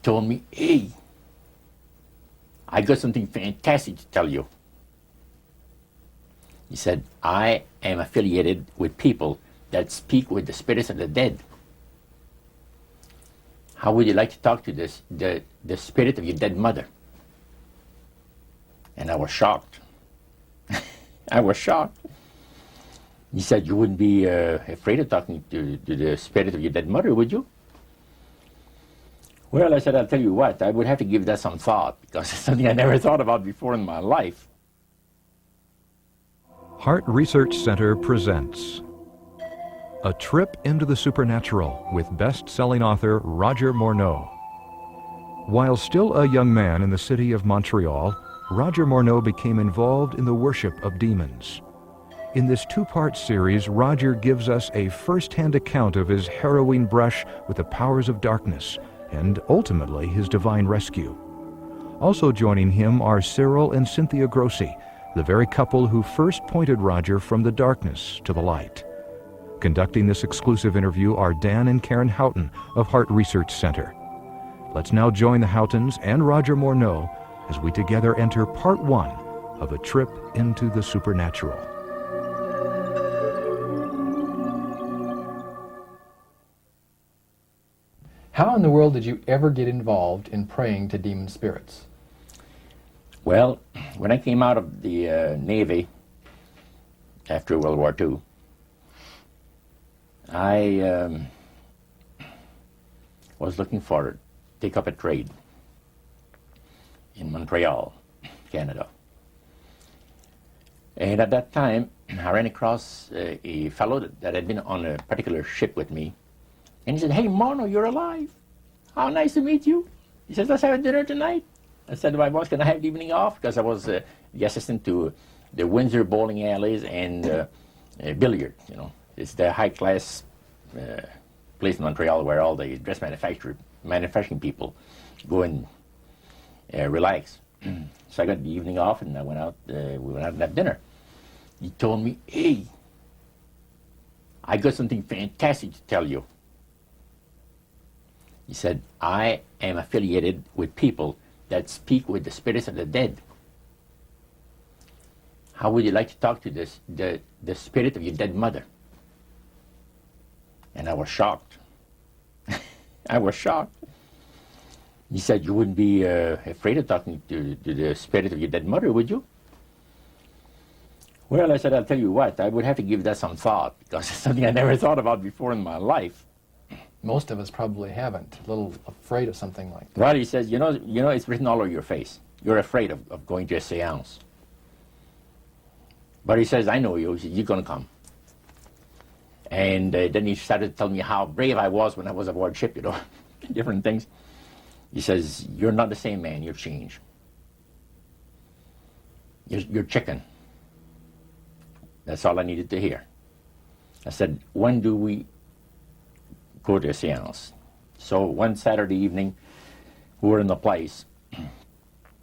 told me, hey, I got something fantastic to tell you. He said, I am affiliated with people that speak with the spirits of the dead. How would you like to talk to the spirit of your dead mother? And I was shocked. I was shocked. He said, you wouldn't be afraid of talking to the spirit of your dead mother, would you? Well, I said, I'll tell you what, I would have to give that some thought, because it's something I never thought about before in my life. Heart Research Center presents A Trip into the Supernatural with best-selling author Roger Morneau. While still a young man in the city of Montreal, Roger Morneau became involved in the worship of demons. In this two-part series, Roger gives us a first-hand account of his harrowing brush with the powers of darkness and ultimately his divine rescue. Also joining him are Cyril and Cynthia Grossi, the very couple who first pointed Roger from the darkness to the light. Conducting this exclusive interview are Dan and Karen Houghton of Heart Research Center. Let's now join the Houghtons and Roger Morneau as we together enter part one of A Trip into the Supernatural. How in the world did you ever get involved in praying to demon spirits? Well, when I came out of the Navy after World War II, I was looking for take up a trade in Montreal, Canada. And at that time, I ran across a fellow that had been on a particular ship with me. And he said, hey, Morneau, you're alive. How nice to meet you. He says, let's have a dinner tonight. I said to my boss, can I have the evening off? Because I was the assistant to the Windsor bowling alleys and billiard, you know. It's the high-class place in Montreal where all the dress manufacturing people go and relax. So I got the evening off, and I went out. We went out and had dinner. He told me, hey, I got something fantastic to tell you. He said, I am affiliated with people that speak with the spirits of the dead. How would you like to talk to the spirit of your dead mother? And I was shocked. I was shocked. He said, you wouldn't be afraid of talking to the spirit of your dead mother, would you? Well, I said, I'll tell you what, I would have to give that some thought, because it's something I never thought about before in my life. Most of us probably haven't. A little afraid of something like that. Well, he says, you know, it's written all over your face. You're afraid of going to a seance. But he says, I know you. He says, you're going to come. And then he started to tell me how brave I was when I was aboard ship, you know, different things. He says, you're not the same man. You've changed. You're chicken. That's all I needed to hear. I said, when do we go to a seance? So one Saturday evening, we were in the place.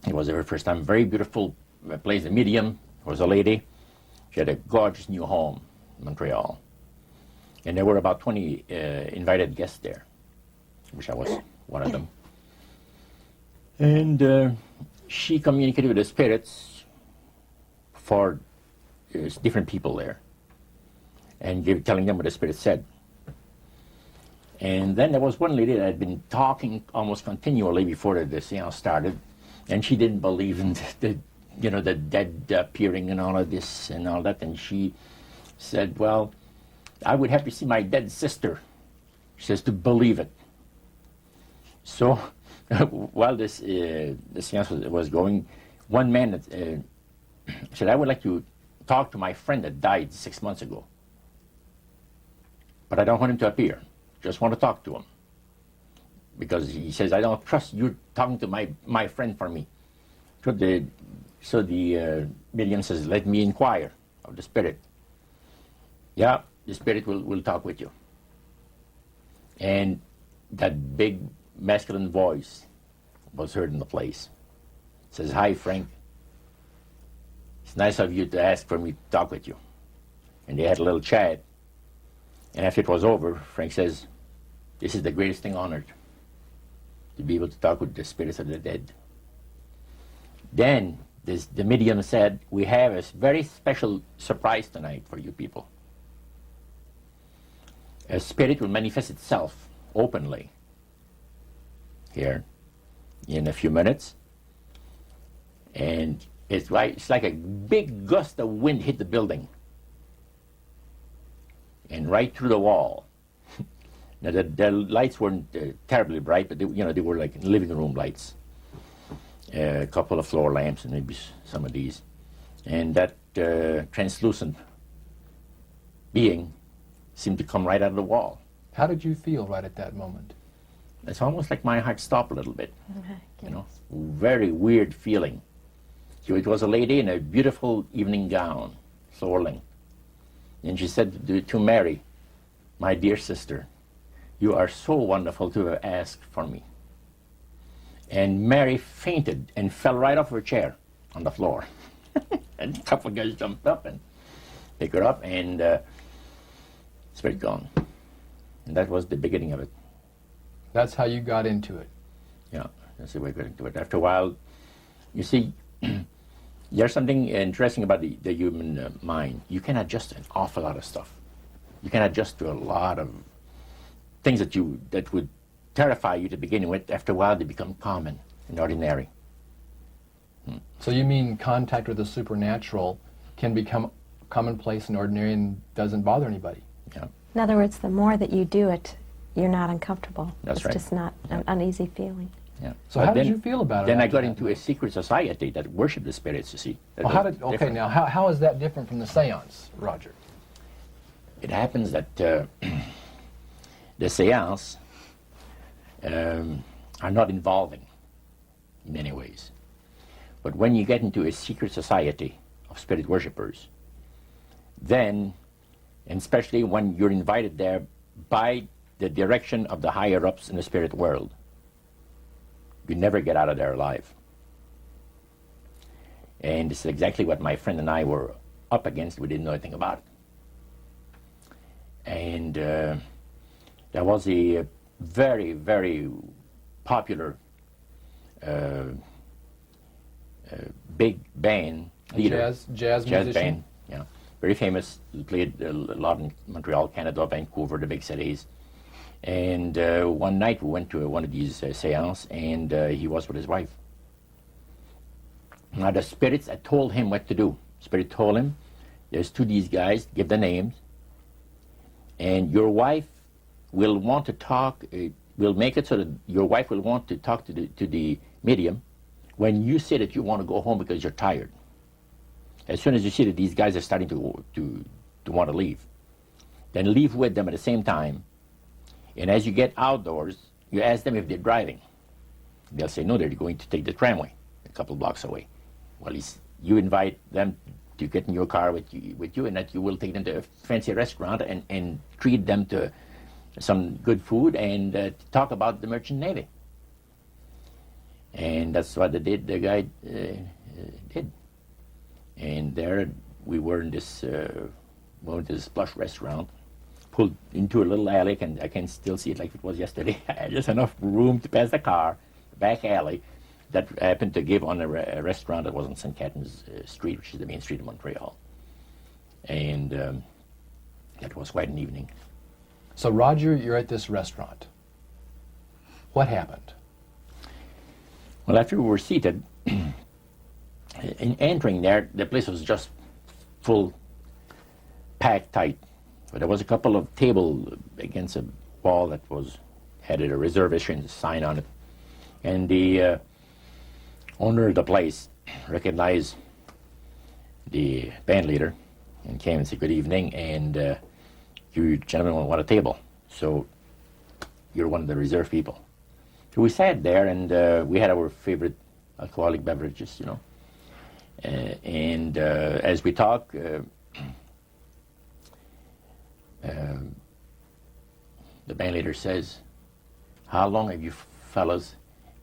It was the very first time. Very beautiful place. The medium was a lady. She had a gorgeous new home in Montreal. And there were about 20 invited guests there, which I was one of them. And she communicated with the spirits for different people there, and telling them what the spirit said. And then there was one lady that had been talking almost continually before the seance started, and she didn't believe in the dead appearing and all of this and all that. And she said, well, I would have to see my dead sister, she says, to believe it. So while the seance was going, one man said, I would like to talk to my friend that died 6 months ago, but I don't want him to appear. Just want to talk to him, because he says, I don't trust you talking to my friend for me. So the medium says, let me inquire of the spirit. Yeah, the spirit will talk with you. And that big masculine voice was heard in the place. It says, hi, Frank. It's nice of you to ask for me to talk with you. And they had a little chat. And after it was over, Frank says, this is the greatest thing on earth, to be able to talk with the spirits of the dead. Then the medium said, we have a very special surprise tonight for you people. A spirit will manifest itself openly here in a few minutes. And it's like a big gust of wind hit the building. And right through the wall. Now the lights weren't terribly bright, but they were like living room lights. A couple of floor lamps and maybe some of these. And that translucent being seemed to come right out of the wall. How did you feel right at that moment? It's almost like my heart stopped a little bit. Very weird feeling. So it was a lady in a beautiful evening gown, swirling. And she said to Mary, my dear sister, you are so wonderful to have asked for me. And Mary fainted and fell right off her chair on the floor. And a couple of guys jumped up and picked her up, and spirit gone. And that was the beginning of it. That's how you got into it. Yeah, that's the way I got into it. After a while, you see, there's something interesting about the human mind. You can adjust to an awful lot of stuff. You can adjust to a lot of things that would terrify you to begin with. After a while, they become common and ordinary. So you mean contact with the supernatural can become commonplace and ordinary and doesn't bother anybody? Yeah. In other words, the more that you do it, you're not uncomfortable. That's right. It's just not an uneasy feeling. Yeah. So how did you feel about it? Then I after got that? into a secret society that worshipped the spirits, you see. Well, now how is that different from the seance, Roger? It happens that the seance are not involving in many ways. But when you get into a secret society of spirit worshippers, then, and especially when you're invited there by the direction of the higher-ups in the spirit world, you never get out of there alive. And this is exactly what my friend and I were up against. We didn't know anything about it. And there was a very, very popular big band leader. Jazz musician? Band, yeah. Very famous. He played a lot in Montreal, Canada, Vancouver, the big cities. And one night we went to one of these seances, and he was with his wife. Now the spirits had told him what to do. Spirit told him, there's two of these guys, give the names, and your wife will want to talk, we'll make it so that your wife will want to talk to the medium when you say that you want to go home because you're tired. As soon as you see that these guys are starting to want to leave, then leave with them at the same time. And as you get outdoors, you ask them if they're driving. They'll say, no, they're going to take the tramway a couple blocks away. Well, you invite them to get in your car with you, and that you will take them to a fancy restaurant and treat them to some good food and talk about the merchant navy. And that's what the guy did. And there we were in this plush restaurant, pulled into a little alley, and I can still see it like it was yesterday. Just enough room to pass the car, back alley, that happened to give on a restaurant that was on St. Catharines Street, which is the main street of Montreal. And that was quite an evening. So Roger, you're at this restaurant. What happened? Well, after we were seated, in entering there, the place was just full, packed tight. But there was a couple of tables against a wall that had a reservation sign on it. And the owner of the place recognized the band leader and came and said, good evening, and you gentlemen want a table. So you're one of the reserve people. So we sat there, and we had our favorite alcoholic beverages, you know. And as we talk, the band leader says, how long have you fellas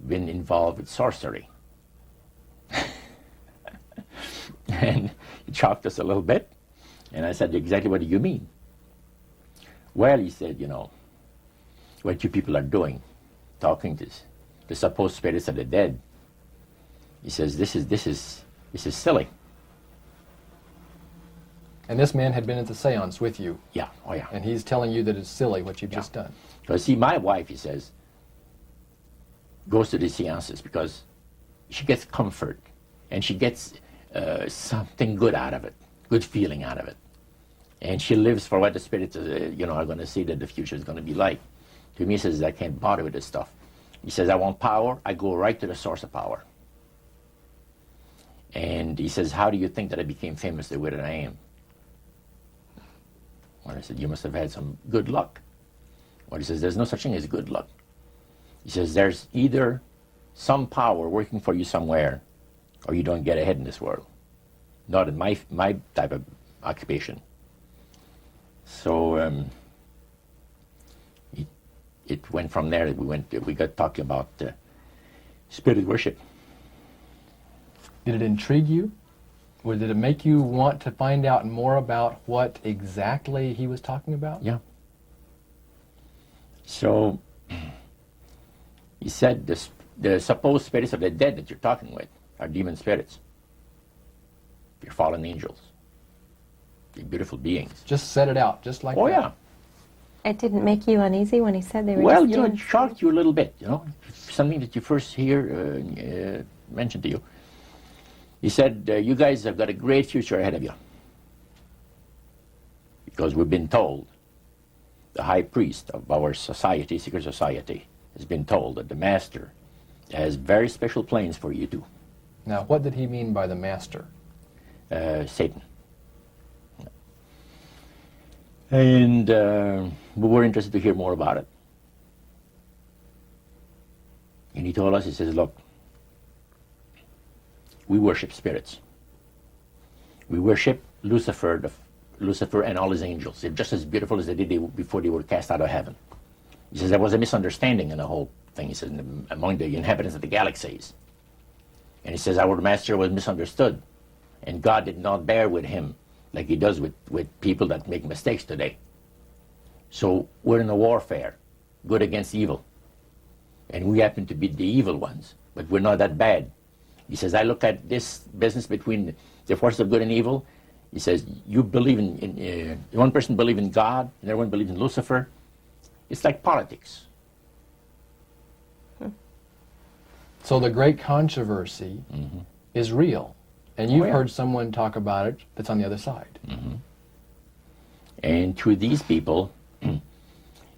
been involved with sorcery? And he shocked us a little bit. And I said, exactly what do you mean? Well, he said, you know, what you people are doing, talking to the supposed spirits of the dead. He says, this is silly. And this man had been at the seance with you. Yeah, oh yeah. And he's telling you that it's silly what you've just done. Because see, my wife, he says, goes to these seances because she gets comfort and she gets something good out of it, good feeling out of it. And she lives for what the spirits, are going to see that the future is going to be like. To me, he says, I can't bother with this stuff. He says, I want power. I go right to the source of power. And he says, how do you think that I became famous the way that I am? Well, I said, you must have had some good luck. Well, he says, there's no such thing as good luck. He says, there's either some power working for you somewhere, or you don't get ahead in this world. Not in my type of occupation. So it went from there. We got talking about spirit worship. Did it intrigue you? Or did it make you want to find out more about what exactly he was talking about? Yeah. So he said the supposed spirits of the dead that you're talking with are demon spirits. They're fallen angels. They're beautiful beings. Just set it out, just like that. Oh, yeah. It didn't make you uneasy when he said they were Well, just it shocked you a little bit, something that you first hear mentioned to you. He said, you guys have got a great future ahead of you. Because we've been told, the high priest of our society, secret society, has been told that the master has very special plans for you too. Now, what did he mean by the master? Satan. And we were interested to hear more about it. And he told us, he says, look, we worship spirits. We worship Lucifer and all his angels. They're just as beautiful as they did before they were cast out of heaven. He says there was a misunderstanding in the whole thing, he says, among the inhabitants of the galaxies. And he says our master was misunderstood. And God did not bear with him like he does with people that make mistakes today. So we're in a warfare, good against evil. And we happen to be the evil ones, but we're not that bad. He says, I look at this business between the forces of good and evil. He says, you believe in one person believes in God, and everyone believes in Lucifer. It's like politics. So the great controversy is real. And you've heard someone talk about it that's on the other side. And to these people,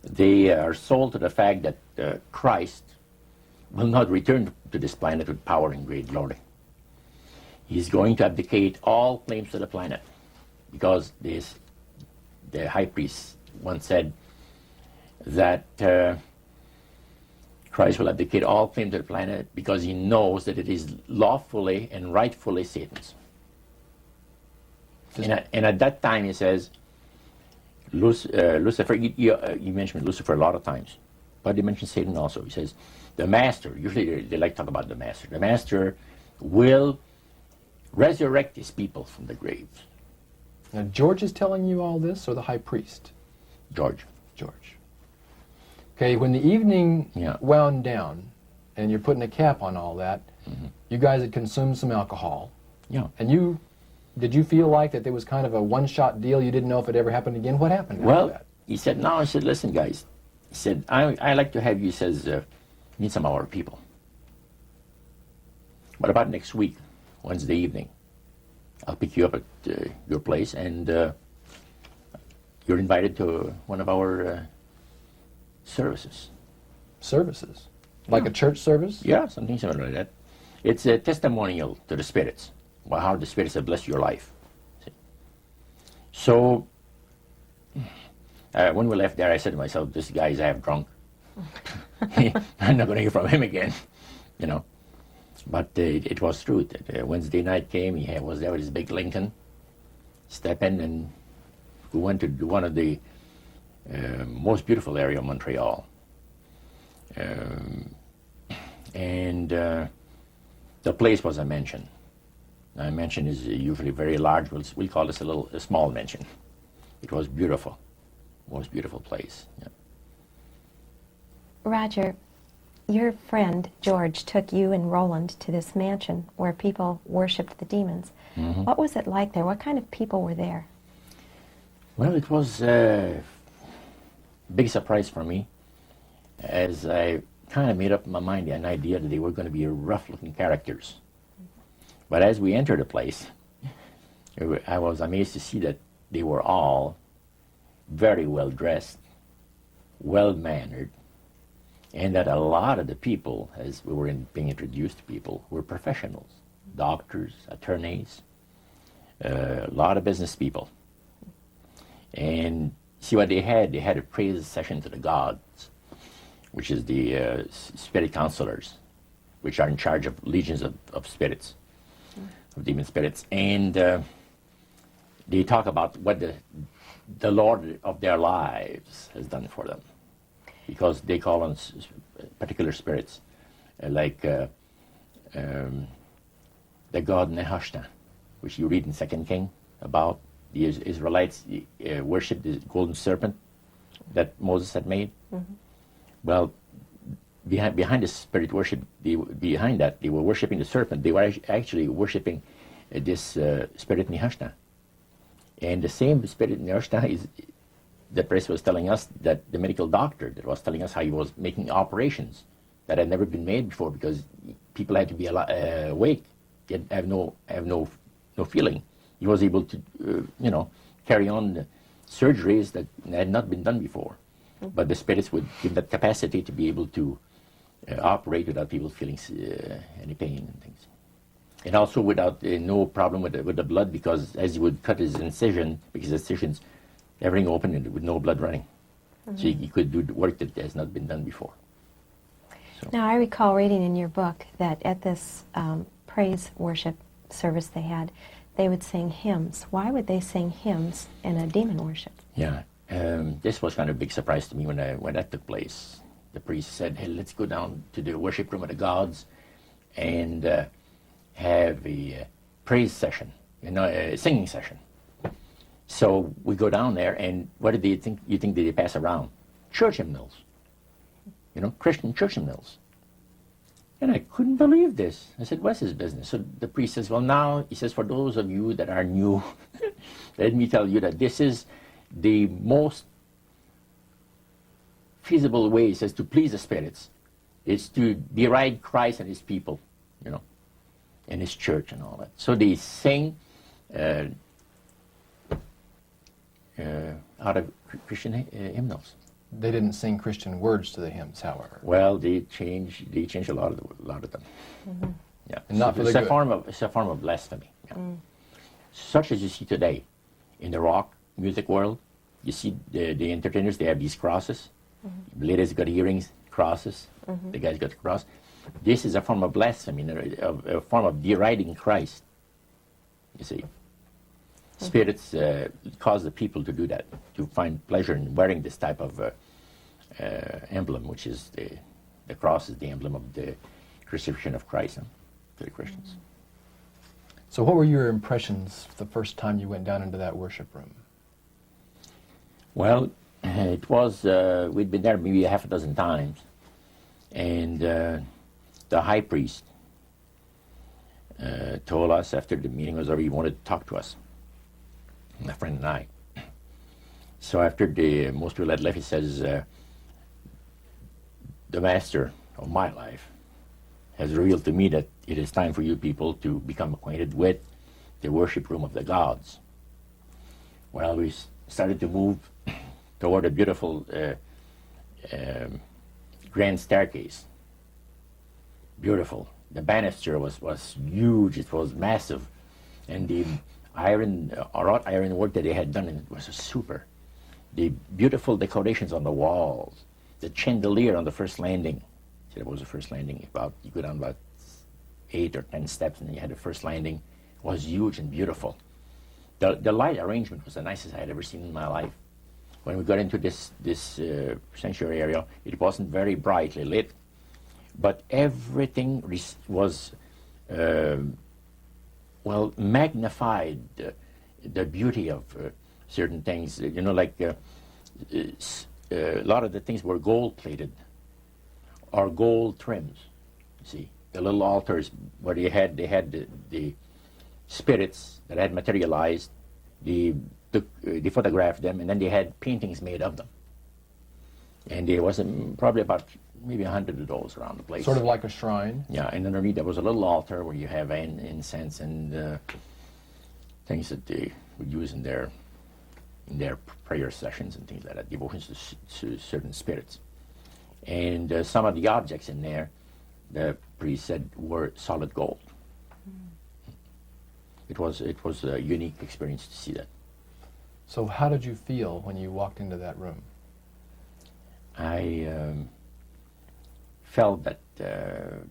they are sold to the fact that Christ will not return to this planet with power and great glory. He's going to abdicate all claims to the planet, because the high priest once said that Christ will abdicate all claim to the planet because he knows that it is lawfully and rightfully Satan's. And at that time, he says, Lucifer, you mentioned Lucifer a lot of times, but he mentions Satan also. He says, the master, usually they like to talk about the master will resurrect his people from the graves. Now, George is telling you all this, or the high priest? George. Okay, when the evening wound down, and you're putting a cap on all that, you guys had consumed some alcohol. Yeah. And did you feel like that there was kind of a one-shot deal? You didn't know if it ever happened again? What happened after that? He said, no, I said, listen, guys. He said, I like to have you, he says, meet some of our people. What about next week, Wednesday evening? I'll pick you up at your place, and you're invited to one of our services. Services? Like a church service? Yeah, something similar to that. It's a testimonial to the spirits, about how the spirits have blessed your life. See? So, when we left there, I said to myself, this guy's half drunk. I'm not going to hear from him again, But it was true. Wednesday night came, he was there with his big Lincoln, step in, and we went to one of the most beautiful area of Montreal. And the place was a mansion. Now, a mansion is usually very large. We'll call this a small mansion. It was beautiful. Most beautiful place. Yeah. Roger, your friend George took you and Roland to this mansion where people worshipped the demons. What was it like there? What kind of people were there? Well, it was a big surprise for me, as I kind of made up in my mind an idea that they were going to be rough-looking characters. But as we entered the place, I was amazed to see that they were all very well dressed, well mannered, and that a lot of the people, as we were being introduced to people, were professionals, doctors, attorneys, a lot of business people. And see what they had? They had a praise session to the gods, which is the spirit counselors, which are in charge of legions of spirits, of demon spirits. And they talk about what the Lord of their lives has done for them, because they call on particular spirits, like the god Nehushtan, which you read in 2 King about. The Israelites worshipped the golden serpent that Moses had made. Well, behind the spirit worship, behind that, they were worshipping the serpent. They were actually worshipping this spirit Nehushtan. And the same spirit Nehushtan is, the priest was telling us, that the medical doctor that was telling us how he was making operations that had never been made before, because people had to be awake, yet have no feeling. He was able to, carry on the surgeries that had not been done before. But the spirits would give that capacity to be able to operate without people feeling any pain and things. And also without no problem with the blood, because as he would cut his incision, because incisions, everything open and with no blood running. So he could do the work that has not been done before. So. Now, I recall reading in your book that at this praise worship service they would sing hymns. Why would they sing hymns in a demon worship? Yeah, this was kind of a big surprise to me when that took place. The priest said, "Hey, let's go down to the worship room of the gods and have a praise session, a singing session." So we go down there, and what did they think? You think they pass around? Church hymnals, Christian church hymnals. And I couldn't believe this. I said, "What's his business?" So the priest says, "Well, now," he says, "for those of you that are new, let me tell you that this is the most feasible way," he says, "to please the spirits. It's to deride Christ and his people, and his church and all that." So they sing out of Christian hymnals. They didn't sing Christian words to the hymns, however. Well, they changed a lot of them. Yeah, And not for the it's good. a form of blasphemy. Yeah. Such as you see today in the rock music world. You see the entertainers, they have these crosses. The ladies got earrings, crosses. The guys got the cross. This is a form of blasphemy, a form of deriding Christ. You see, spirits cause the people to do that, to find pleasure in wearing this type of emblem, which is the cross is the emblem of the crucifixion of Christ to the Christians. So what were your impressions the first time you went down into that worship room? Well, it was, we'd been there maybe a half a dozen times, and the high priest told us after the meeting was over, he wanted to talk to us, my friend and I. So after most people had left, he says, "The master of my life has revealed to me that it is time for you people to become acquainted with the worship room of the gods." Well, we started to move toward a beautiful grand staircase. Beautiful. The banister was huge. It was massive, and the wrought iron work that they had done in it was super. The beautiful decorations on the walls, the chandelier on the first landing. See, that was the first landing. You go down about 8 or 10 steps, and you had the first landing. It was huge and beautiful. The light arrangement was the nicest I had ever seen in my life. When we got into this sanctuary area, it wasn't very brightly lit, but everything was magnified the beauty of certain things. Like a lot of the things were gold plated, are gold trims. You see, the little altars where they had the spirits that had materialized. They photographed them, and then they had paintings made of them. And there was probably about maybe 100 of those around the place. Sort of like a shrine. Yeah, and underneath there was a little altar where you have incense and things that they would use in their prayer sessions and things like that, devotions to certain spirits. And some of the objects in there, the priest said, were solid gold. It was a unique experience to see that. So how did you feel when you walked into that room? I felt that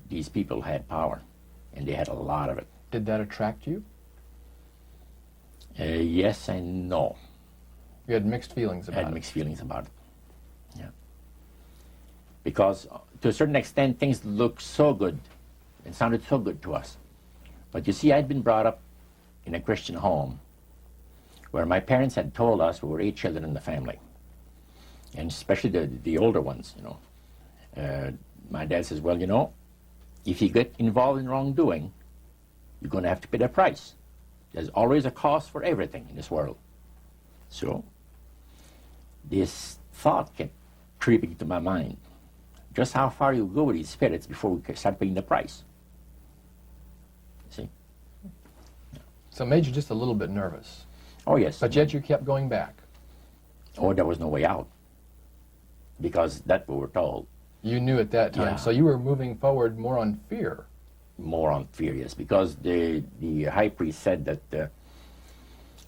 these people had power, and they had a lot of it. Did that attract you? Yes and no. You had mixed feelings about I it. had mixed feelings about it. Yeah. Because to a certain extent, things looked so good and sounded so good to us. But you see, I'd been brought up in a Christian home where my parents had told us we were 8 children in the family, and especially the older ones, you know. My dad says, well, you know, if you get involved in wrongdoing, you're going to have to pay the price. There's always a cost for everything in this world. So this thought kept creeping into my mind. Just how far you go with these spirits before we start paying the price. See? So it made you just a little bit nervous. Oh, yes. But yet you kept going back. Oh, there was no way out. Because that's what we're told. You knew at that time. Yeah. So you were moving forward more on fear. More on fear, yes. Because the high priest said that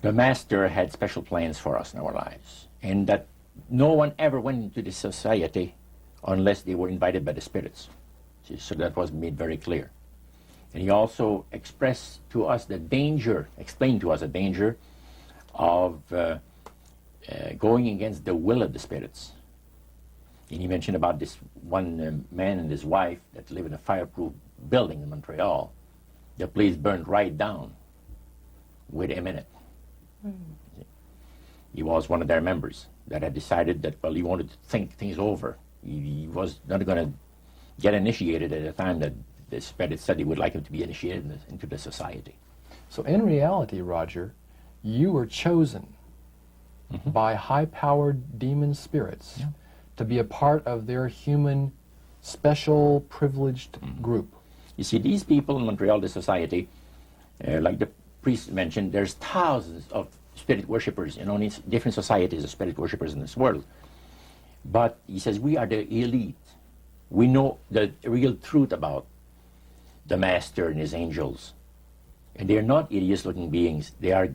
the master had special plans for us in our lives. And that no one ever went into this society unless they were invited by the spirits. See, so that was made very clear. And he also expressed to us the danger, explained to us the danger of going against the will of the spirits. And he mentioned about this one man and his wife that live in a fireproof building in Montreal. The place burned right down with him in it. He was one of their members that had decided that, well, he wanted to think things over. He was not going to get initiated at a time that the spirit said he would like him to be initiated into the society. So in reality, Roger, you were chosen by high-powered demon spirits to be a part of their human, special, privileged group. You see, these people in Montreal, the society, like the priest mentioned, there's thousands of spirit worshippers in only different societies of spirit worshippers in this world. But he says, we are the elite. We know the real truth about the master and his angels. And they're not hideous-looking beings. They are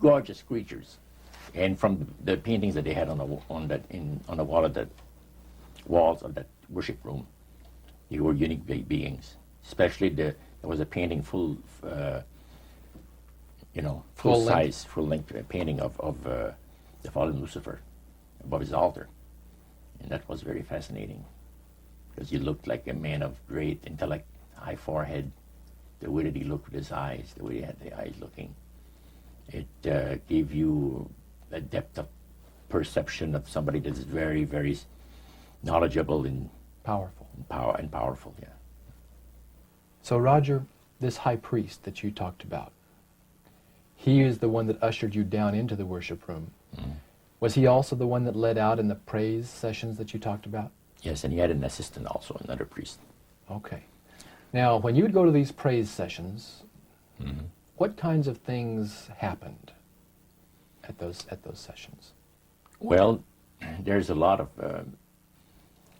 gorgeous creatures. And from the paintings that they had on the wall of the walls of that worship room, they were unique beings. Especially there was a painting full length painting of the fallen Lucifer above his altar, and that was very fascinating because he looked like a man of great intellect, high forehead, the way that he looked with his eyes, the way he had the eyes looking. It gave you a depth of perception of somebody that is very, very knowledgeable and Powerful. powerful. Yeah. So Roger, this high priest that you talked about, he is the one that ushered you down into the worship room. Was he also the one that led out in the praise sessions that you talked about? Yes, and he had an assistant also, another priest. Okay. Now, when you would go to these praise sessions, what kinds of things happened at those sessions? Well, there's a lot of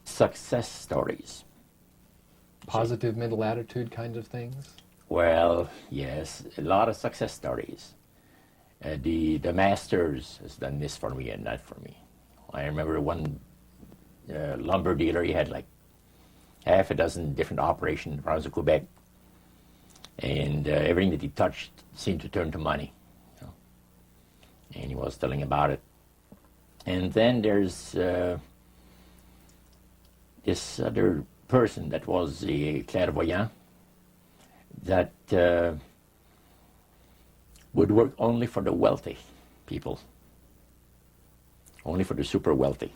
success stories. Positive mental attitude kinds of things? Well, yes, a lot of success stories. The masters has done this for me and that for me. I remember one lumber dealer, he had like half a dozen different operations in the province of Quebec, and everything that he touched seemed to turn to money. You know? And he was telling about it. And then there's this other person that was a clairvoyant that would work only for the wealthy people, only for the super wealthy.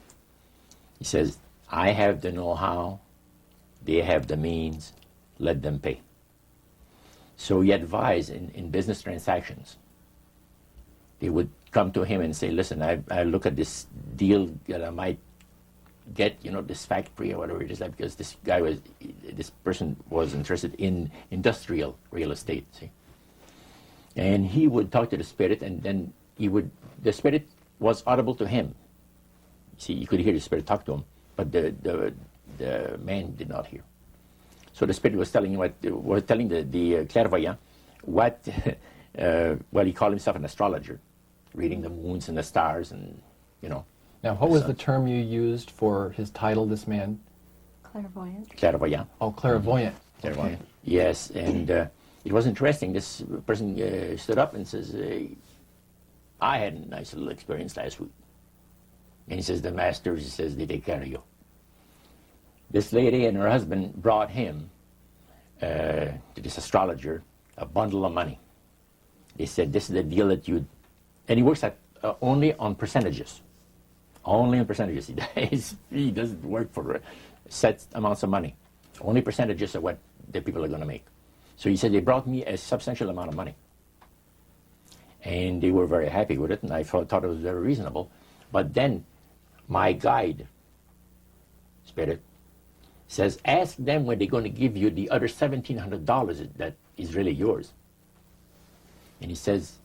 He says, I have the know-how, They have the means. Let them pay. So he advised in business transactions. They would come to him and say, listen, I look at this deal that I might get, this factory or whatever it is, because this person was interested in industrial real estate, see. And he would talk to the spirit, and then the spirit was audible to him. See, you could hear the spirit talk to him, but the man did not hear. So the spirit was telling the clairvoyant what, he called himself an astrologer, reading the moons and the stars and, Now, what was the term you used for his title, this man? Clairvoyant. Clairvoyant. Oh, clairvoyant. Clairvoyant. Okay. Yes, and it was interesting. This person stood up and says, I had a nice little experience last week. And he says, the masters, he says, they take care of you. This lady and her husband brought him, to this astrologer, a bundle of money. They said, this is the deal that you... And he works at only on percentages. Only on percentages. He doesn't work for set amounts of money. Only percentages of what the people are going to make. So he said, they brought me a substantial amount of money. And they were very happy with it, and I thought it was very reasonable. But then my guide, spirit, says, ask them when they're going to give you the other $1,700 that is really yours. And he says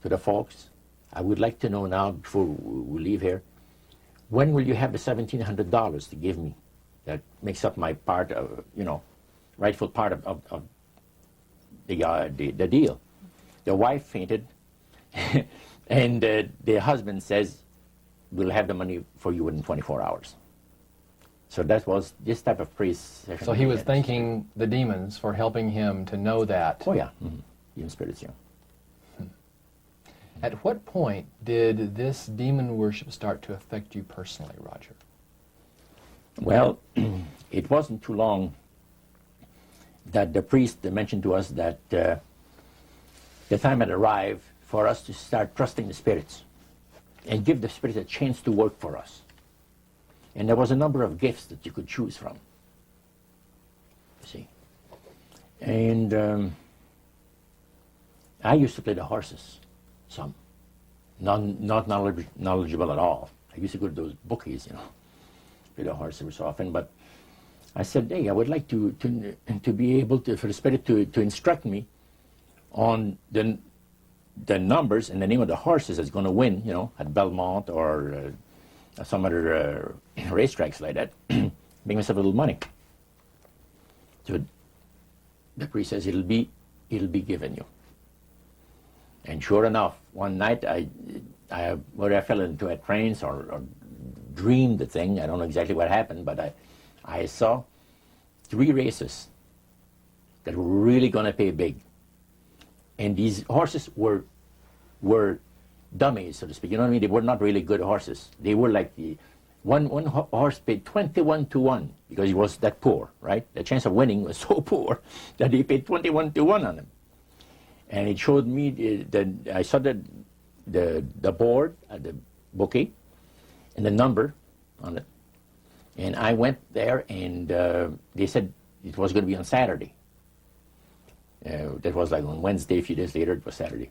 to the folks, I would like to know now, before we leave here, when will you have the $1,700 to give me? That makes up my part of, rightful part of the deal. The wife fainted, and the husband says, we'll have the money for you in 24 hours. So that was this type of priest. So he was thanking the demons for helping him to know that. Oh, yeah. Even spirits, yeah. At what point did this demon worship start to affect you personally, Roger? Well, it wasn't too long that the priest mentioned to us that the time had arrived for us to start trusting the spirits and give the spirits a chance to work for us. And there was a number of gifts that you could choose from. You see. And I used to play the horses, some. Not knowledgeable at all. I used to go to those bookies, play the horse every so often. But I said, hey, I would like to be able to, for the spirit to instruct me on the numbers and the name of the horses that's going to win, at Belmont or some other racetracks like that. Make myself a little money. So the priest says, it'll be given you. And sure enough, one night whether I fell into a trance or dreamed the thing, I don't know exactly what happened, but I saw 3 races that were really going to pay big. And these horses were dummies, so to speak. You know what I mean? They were not really good horses. They were like one horse paid 21 to 1 because he was that poor, right? The chance of winning was so poor that they paid 21 to 1 on him. And it showed me I saw the board at the bookie and the number on it. And I went there, and they said it was going to be on Saturday. That was like on Wednesday. A few days later, it was Saturday.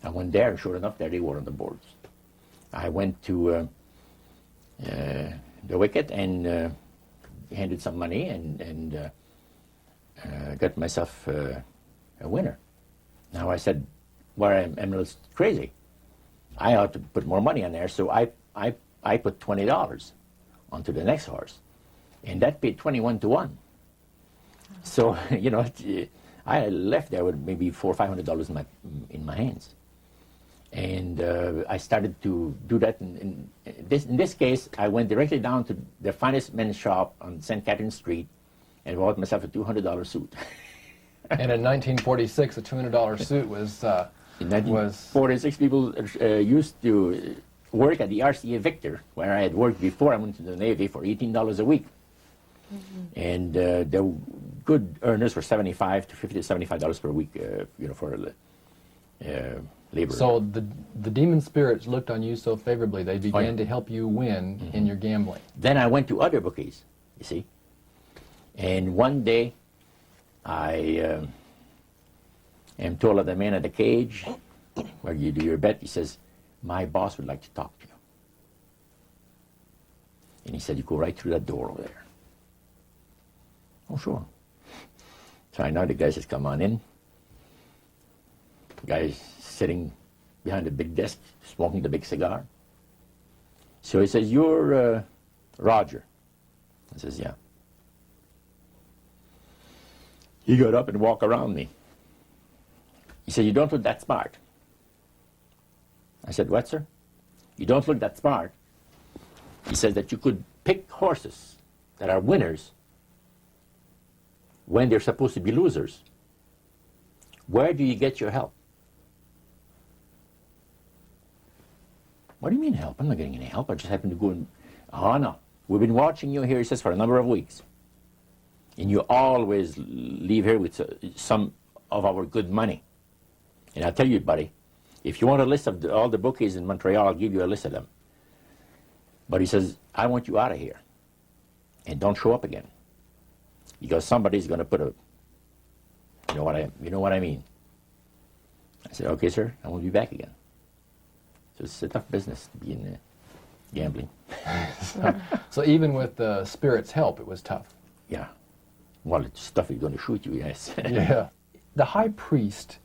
I went there, and sure enough, there they were on the boards. I went to the wicket and handed some money and got myself a winner. Now I said, well, I'm a little crazy. I ought to put more money on there, so I put $20 onto the next horse, and that paid 21 to 1. So I left there with maybe $400 or $500 in my hands, and I started to do that. In this case, I went directly down to the finest men's shop on St. Catherine Street, and bought myself a $200 suit. And in 1946, a $200 suit was. In 1946, people used to work at the RCA Victor, where I had worked before I went to the Navy, for $18 a week. Mm-hmm. And the good earners were $75 to $50 to $75 per week, for labor. So the demon spirits looked on you so favorably, they began to help you win in your gambling. Then I went to other bookies, you see. And one day, I am told of the man at the cage where you do your bet. He says, my boss would like to talk to you. And he said, you go right through that door over there. Oh, sure. So I know the guy says, come on in. The guy's sitting behind a big desk, smoking the big cigar. So he says, you're Roger. I says, yeah. He got up and walked around me. He said, you don't look that smart. I said, what, sir? You don't look that smart. He says that you could pick horses that are winners when they're supposed to be losers. Where do you get your help? What do you mean help? I'm not getting any help. I just happen to go and... Oh, no. We've been watching you here, he says, for a number of weeks. And you always leave here with some of our good money. And I'll tell you, buddy, if you want a list of all the bookies in Montreal, I'll give you a list of them. But he says, I want you out of here. And don't show up again. Because somebody's going to put a... You know what I mean? I said, okay, sir, I won't be back again. So it's a tough business to be in gambling. So even with the Spirit's help, it was tough. Yeah. Well, it's stuff is going to shoot you, yes. Yeah. The high priest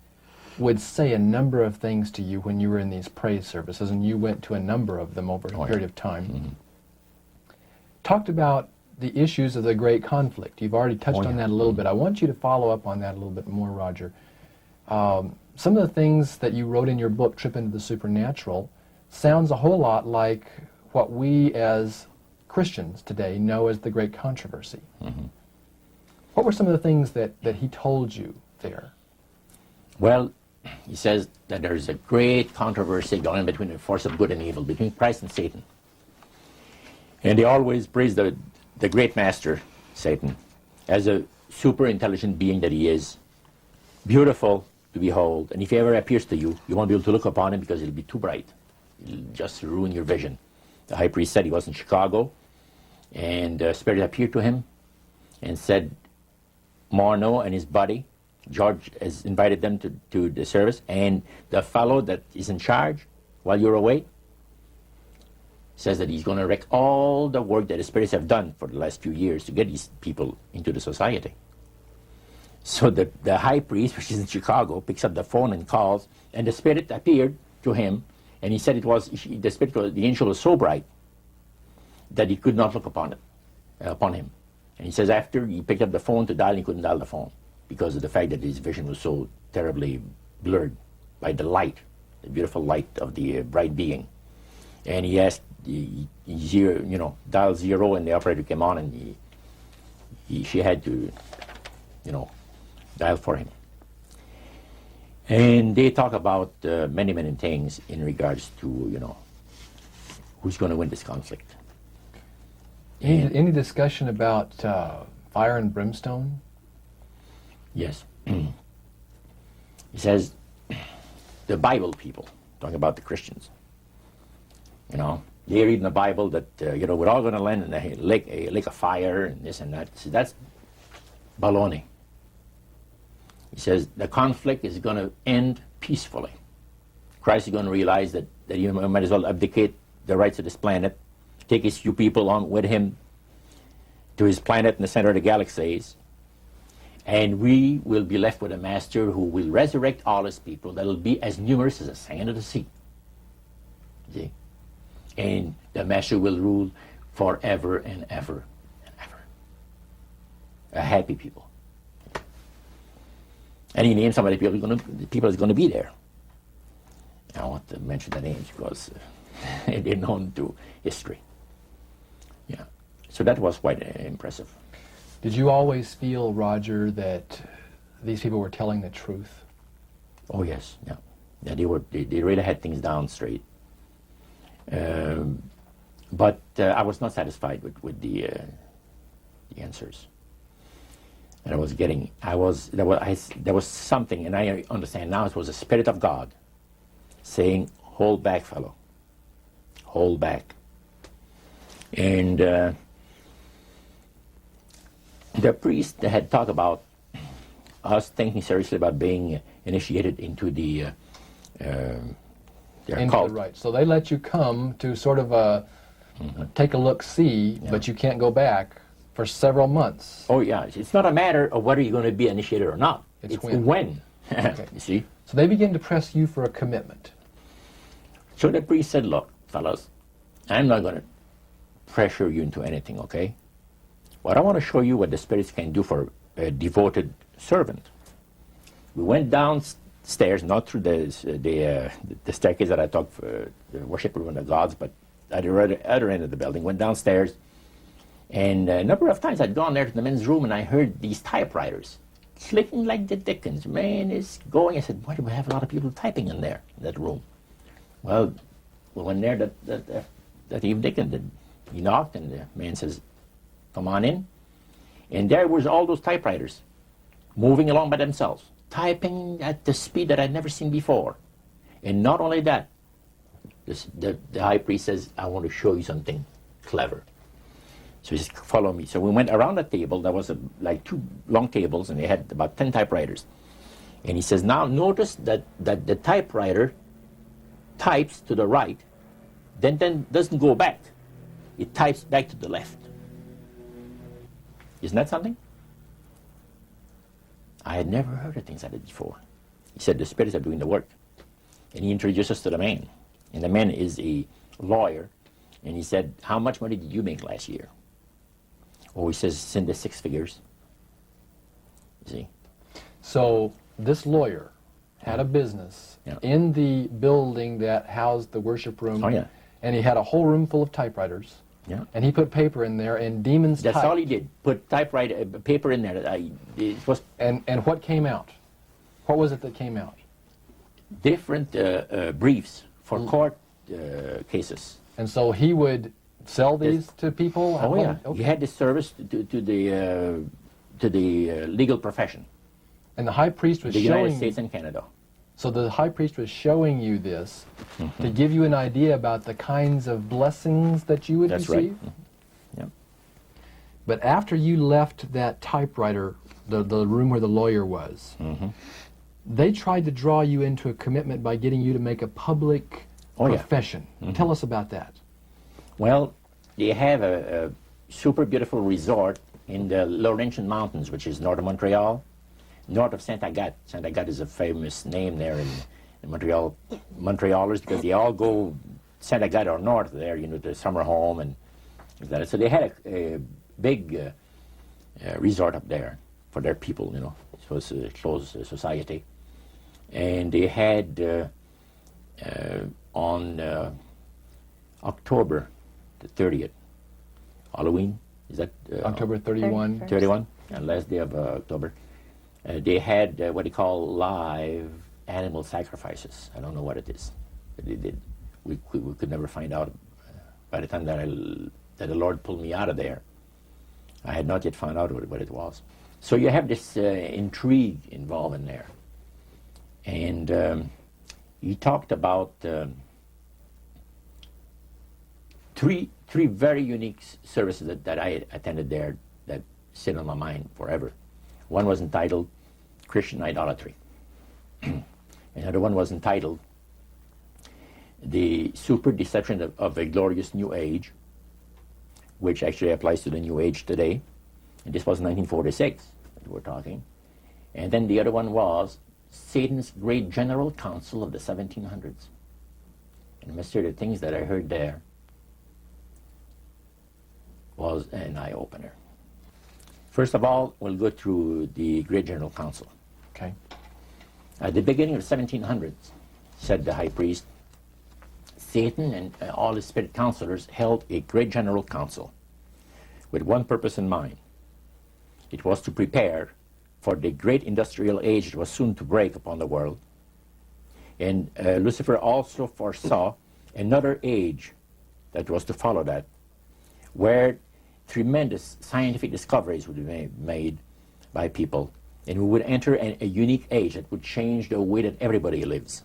would say a number of things to you when you were in these praise services, and you went to a number of them over a period of time. Mm-hmm. Talked about the issues of the great conflict. You've already touched on that a little bit. I want you to follow up on that a little bit more, Roger. Some of the things that you wrote in your book, Trip into the Supernatural, sounds a whole lot like what we as Christians today know as the Great Controversy. Mm-hmm. What were some of the things that he told you there? Well, he says that there's a great controversy going on between the force of good and evil, between Christ and Satan. And they always praise the great master, Satan, as a super intelligent being that he is, beautiful to behold, and if he ever appears to you, you won't be able to look upon him because it'll be too bright. It'll just ruin your vision. The high priest said he was in Chicago, and the Spirit appeared to him and said, Morneau and his buddy, George, has invited them to the service, and the fellow that is in charge while you're away says that he's going to wreck all the work that the spirits have done for the last few years to get these people into the society. So the high priest, which is in Chicago, picks up the phone and calls, and the Spirit appeared to him, and he said the angel was so bright that he could not look upon him. And he says after he picked up the phone to dial, he couldn't dial the phone because of the fact that his vision was so terribly blurred by the light, the beautiful light of the bright being. And he asked, dial 0, and the operator came on, and she had to, dial for him. And they talk about many, many things in regards to, who's going to win this conflict. Any discussion about fire and brimstone? Yes. He says, the Bible people, talking about the Christians, they read in the Bible that, we're all going to land in a lake of fire and this and that. So that's baloney. He says the conflict is going to end peacefully. Christ is going to realize that he might as well abdicate the rights of this planet, take his few people on with him to his planet in the center of the galaxies, and we will be left with a master who will resurrect all his people that will be as numerous as the sand of the sea. See? And the master will rule forever and ever and ever. A happy people. And he named some of the people that's going to be there. I don't want to mention the names because they're known to history. Yeah. So that was quite impressive. Did you always feel, Roger, that these people were telling the truth? Oh yes, yeah. Yeah, they really had things down straight. But I was not satisfied with the answers. And there was something, and I understand now it was the Spirit of God saying, hold back, fellow. Hold back. And the priest had talked about us thinking seriously about being initiated into their Into cult. the right. So they let you come to sort of take a look-see, but you can't go back for several months. Oh yeah, it's not a matter of whether you're going to be initiated or not. It's when. when. Okay. You see? So they begin to press you for a commitment. So the priest said, look, fellas, I'm not going to pressure you into anything, okay? But I want to show you what the spirits can do for a devoted servant. We went downstairs, not through the staircase that I talked for the worship room of the gods, but at the other end of the building, went downstairs. And a number of times I'd gone there to the men's room and I heard these typewriters clicking like the dickens. Man, it's going. I said, why do we have a lot of people typing in there, in that room? Well, we went there that evening and he knocked and the man says, come on in. And there was all those typewriters moving along by themselves, typing at the speed that I'd never seen before. And not only that, the high priest says, I want to show you something clever. So he says, follow me. So we went around the table. There was like 2 long tables, and they had about 10 typewriters. And he says, now notice that the typewriter types to the right, then doesn't go back. It types back to the left. Isn't that something? I had never heard of things like that before. He said, the spirits are doing the work. And he introduced us to the man. And the man is a lawyer. And he said, how much money did you make last year? Oh, he says, it's in the 6 figures. You see? So this lawyer had a business in the building that housed the worship room. Oh, yeah. And he had a whole room full of typewriters. Yeah. And he put paper in there, and demons That's typed. all he did. Put typewriter paper in there. It was And what came out? What was it that came out? different briefs for court cases. And so he would sell these to people? Oh yeah, Okay. he had this service to the legal profession, And the high priest was the showing... United States and Canada. So the high priest was showing you this to give you an idea about the kinds of blessings that you would That's receive? right. Yeah. But after you left that typewriter, the room where the lawyer was, they tried to draw you into a commitment by getting you to make a public profession. Tell us about that. Well, they have a super beautiful resort in the Laurentian Mountains, which is north of Montreal, north of Saint Agathe. Saint Agathe is a famous name there in Montreal. Montrealers, because they all go Saint Agathe or north there, you know, the summer home and that. So they had a big resort up there for their people, you know. It was a closed society. And they had on October the 30th, Halloween, is that? October 31. 31, last day of October. They had what they call live animal sacrifices. I don't know what it is, but they did. We could never find out. By the time that the Lord pulled me out of there, I had not yet found out what it was. So you have this intrigue involved in there. And he talked about three very unique services that I attended there that sit on my mind forever. One was entitled Christian Idolatry. Another one was entitled The Super Deception of a Glorious New Age, which actually applies to the New Age today. And this was 1946 that we're talking. And then the other one was Satan's Great General Council of the 1700s. And I must say the things that I heard there was an eye-opener. First of all, we'll go through the Great General Council. Okay. At the beginning of the 1700s, said the high priest, Satan and all his spirit counselors held a Great General Council with one purpose in mind. It was to prepare for the great industrial age that was soon to break upon the world. And Lucifer also foresaw another age that was to follow that, where tremendous scientific discoveries would be made by people, and we would enter a unique age that would change the way that everybody lives.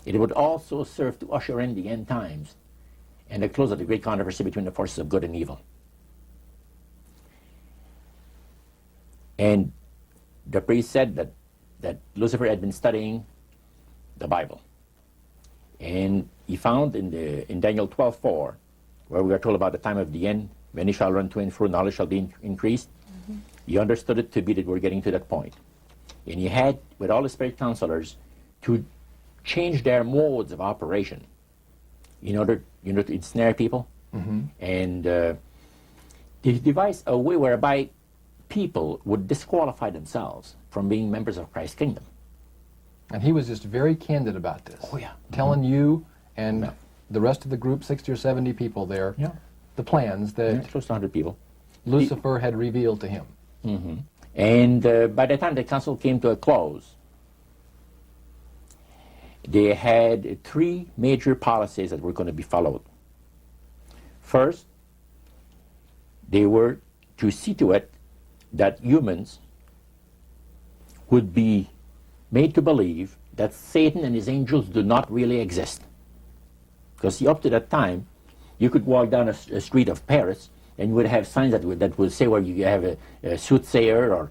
It would also serve to usher in the end times and the close of the great controversy between the forces of good and evil. And the priest said that Lucifer had been studying the Bible. And he found in Daniel 12:4, where we are told about the time of the end, many shall run to and fro, knowledge shall be increased. He understood it to be that we're getting to that point. And he had, with all the spirit counselors, to change their modes of operation in order to ensnare people. And he devised a way whereby people would disqualify themselves from being members of Christ's kingdom. And he was just very candid about this. Oh, yeah. Telling you and the rest of the group, 60 or 70 people there, Yeah. the plans that Close to 100 people. Lucifer had revealed to him. And by the time the council came to a close, they had three major policies that were going to be followed. First, they were to see to it that humans would be made to believe that Satan and his angels do not really exist. Because up to that time, you could walk down a street of Paris and you would have signs that would say where you have a soothsayer or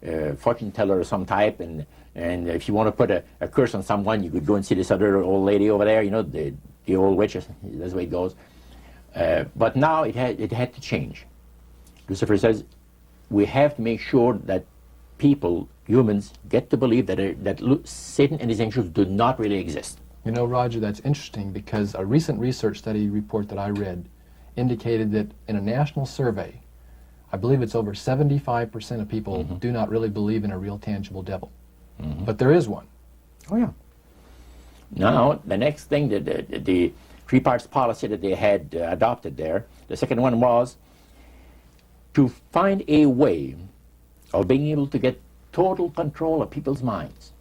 a fortune teller of some type, and if you want to put a curse on someone, you could go and see this other old lady over there, the old witch. That's the way it goes. But now it had to change. Lucifer says we have to make sure that people, humans, get to believe that Satan and his angels do not really exist. You know, Roger, that's interesting because a recent research study report that I read indicated that in a national survey, I believe it's over 75% of people do not really believe in a real tangible devil. But there is one. Oh, yeah. Now, the next thing, the three parts policy that they had adopted there, the second one was to find a way of being able to get total control of people's minds.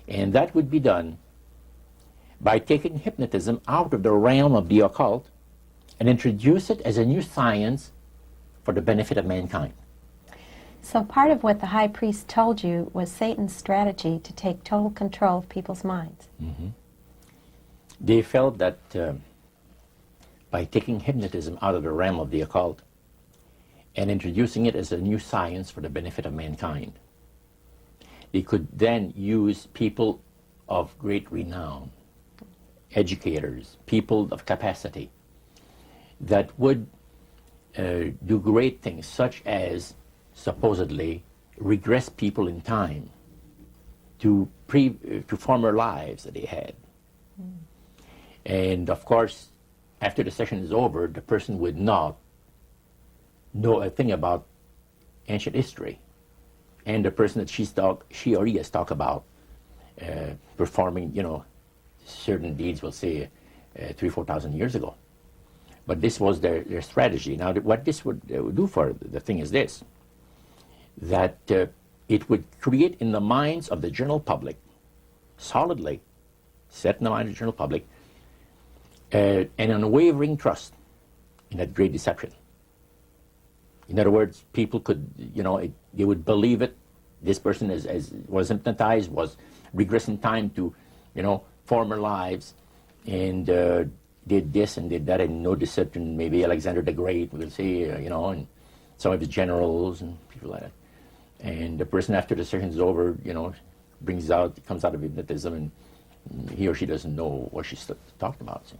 And that would be done by taking hypnotism out of the realm of the occult and introduce it as a new science for the benefit of mankind. So part of what the high priest told you was Satan's strategy to take total control of people's minds. They felt that by taking hypnotism out of the realm of the occult and introducing it as a new science for the benefit of mankind, they could then use people of great renown, educators, people of capacity, that would do great things, such as supposedly regress people in time to former lives that they had. And of course, after the session is over, the person would not know a thing about ancient history. And the person that she or he has talked about performing, certain deeds, we'll say 3,000 or 4,000 years ago. But this was their strategy. Now, what this would do for the thing is this, that it would create in the minds of the general public, solidly set in the mind of the general public, an unwavering trust in that great deception. In other words, people could, they would believe it. This person was hypnotized, was regressing time to, former lives, and did this and did that, and no deception. Maybe Alexander the Great, we'll say, and some of his generals and people like that. And the person, after the session is over, comes out of hypnotism, and he or she doesn't know what she's talking about.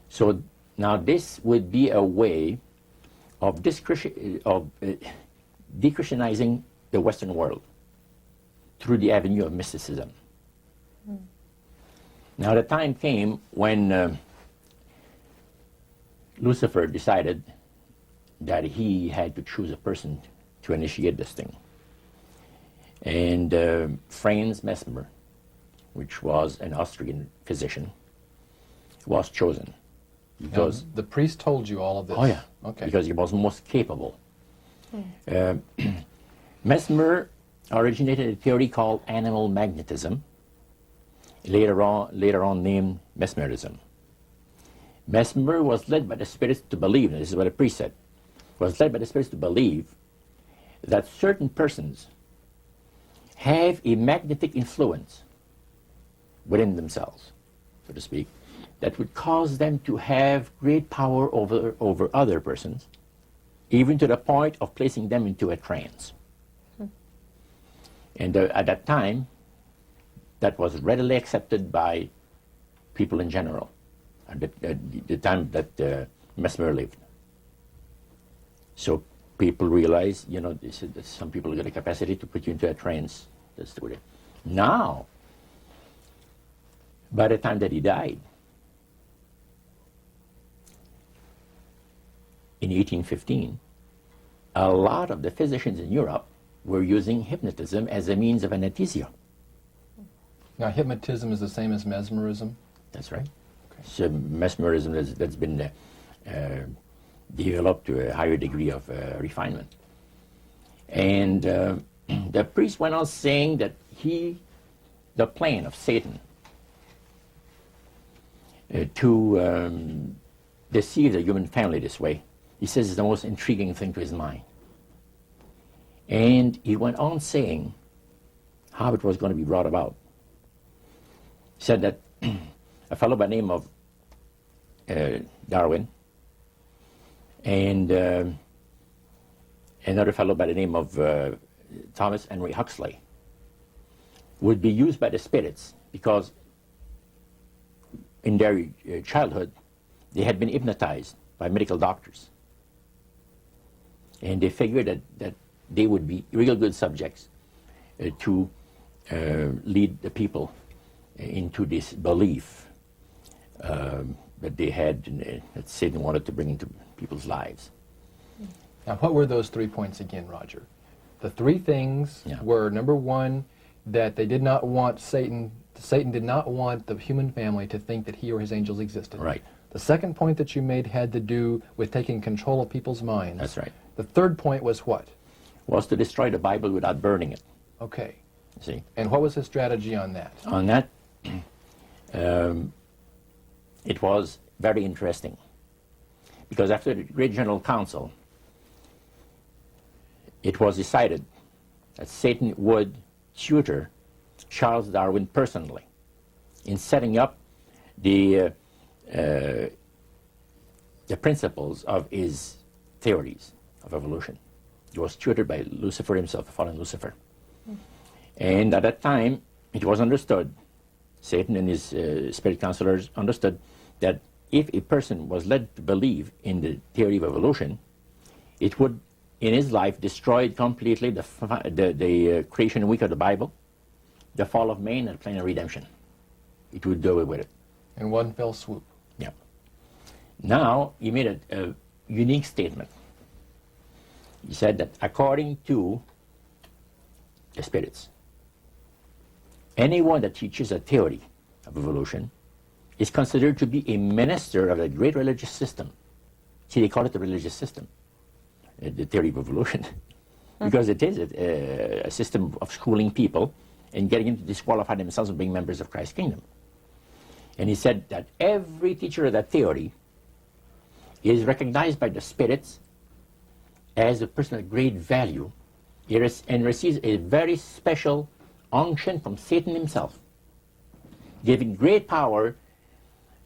So now this would be a way of de-Christianizing the Western world through the avenue of mysticism. Now the time came when Lucifer decided that he had to choose a person to initiate this thing. And Franz Mesmer, which was an Austrian physician, was chosen. Because the priest told you all of this? Oh, yeah. Okay. Because he was most capable. Mesmer originated a theory called animal magnetism, later on named mesmerism. Mesmer was led by the spirits to believe, and this is what the priest said, was led by the spirits to believe that certain persons have a magnetic influence within themselves, so to speak, that would cause them to have great power over other persons, even to the point of placing them into a trance. And at that time, that was readily accepted by people in general, at the time that Mesmer lived. So people realized, you know, they said that some people got a capacity to put you into a trance. That's the way. Now, by the time that he died, in 1815, a lot of the physicians in Europe were using hypnotism as a means of anesthesia. Now, hypnotism is the same as mesmerism? That's right. Okay. So mesmerism that's been developed to a higher degree of refinement. And the priest went on saying that the plan of Satan to deceive the human family this way, he says is the most intriguing thing to his mind. And he went on saying how it was going to be brought about. He said that a fellow by the name of Darwin and another fellow by the name of Thomas Henry Huxley would be used by the spirits because in their childhood they had been hypnotized by medical doctors. And they figured that they would be real good subjects to lead the people into this belief that they had, that Satan wanted to bring into people's lives. Now, what were those 3 points again, Roger? The 3 things were, number 1, that they did not want Satan did not want the human family to think that he or his angels existed. Right. The second point that you made had to do with taking control of people's minds. That's right. The third point was what? Was to destroy the Bible without burning it. Okay. See? And what was his strategy on that? On that, it was very interesting. Because after the Great General Council, it was decided that Satan would tutor Charles Darwin personally in setting up the principles of his theories of evolution. He was tutored by Lucifer himself, the fallen Lucifer. And at that time, it was understood, Satan and his spirit counselors understood, that if a person was led to believe in the theory of evolution, it would, in his life, destroy completely the creation week of the Bible, the fall of man, and the plan of redemption. It would do away with it. In one fell swoop. Yeah. Now, he made a unique statement. He said that according to the spirits, anyone that teaches a theory of evolution is considered to be a minister of a great religious system. See, they call it the religious system, the theory of evolution, because it is a system of schooling people and getting them to disqualify themselves from being members of Christ's kingdom. And he said that every teacher of that theory is recognized by the spirits as a person of great value and receives a very special unction from Satan himself, giving great power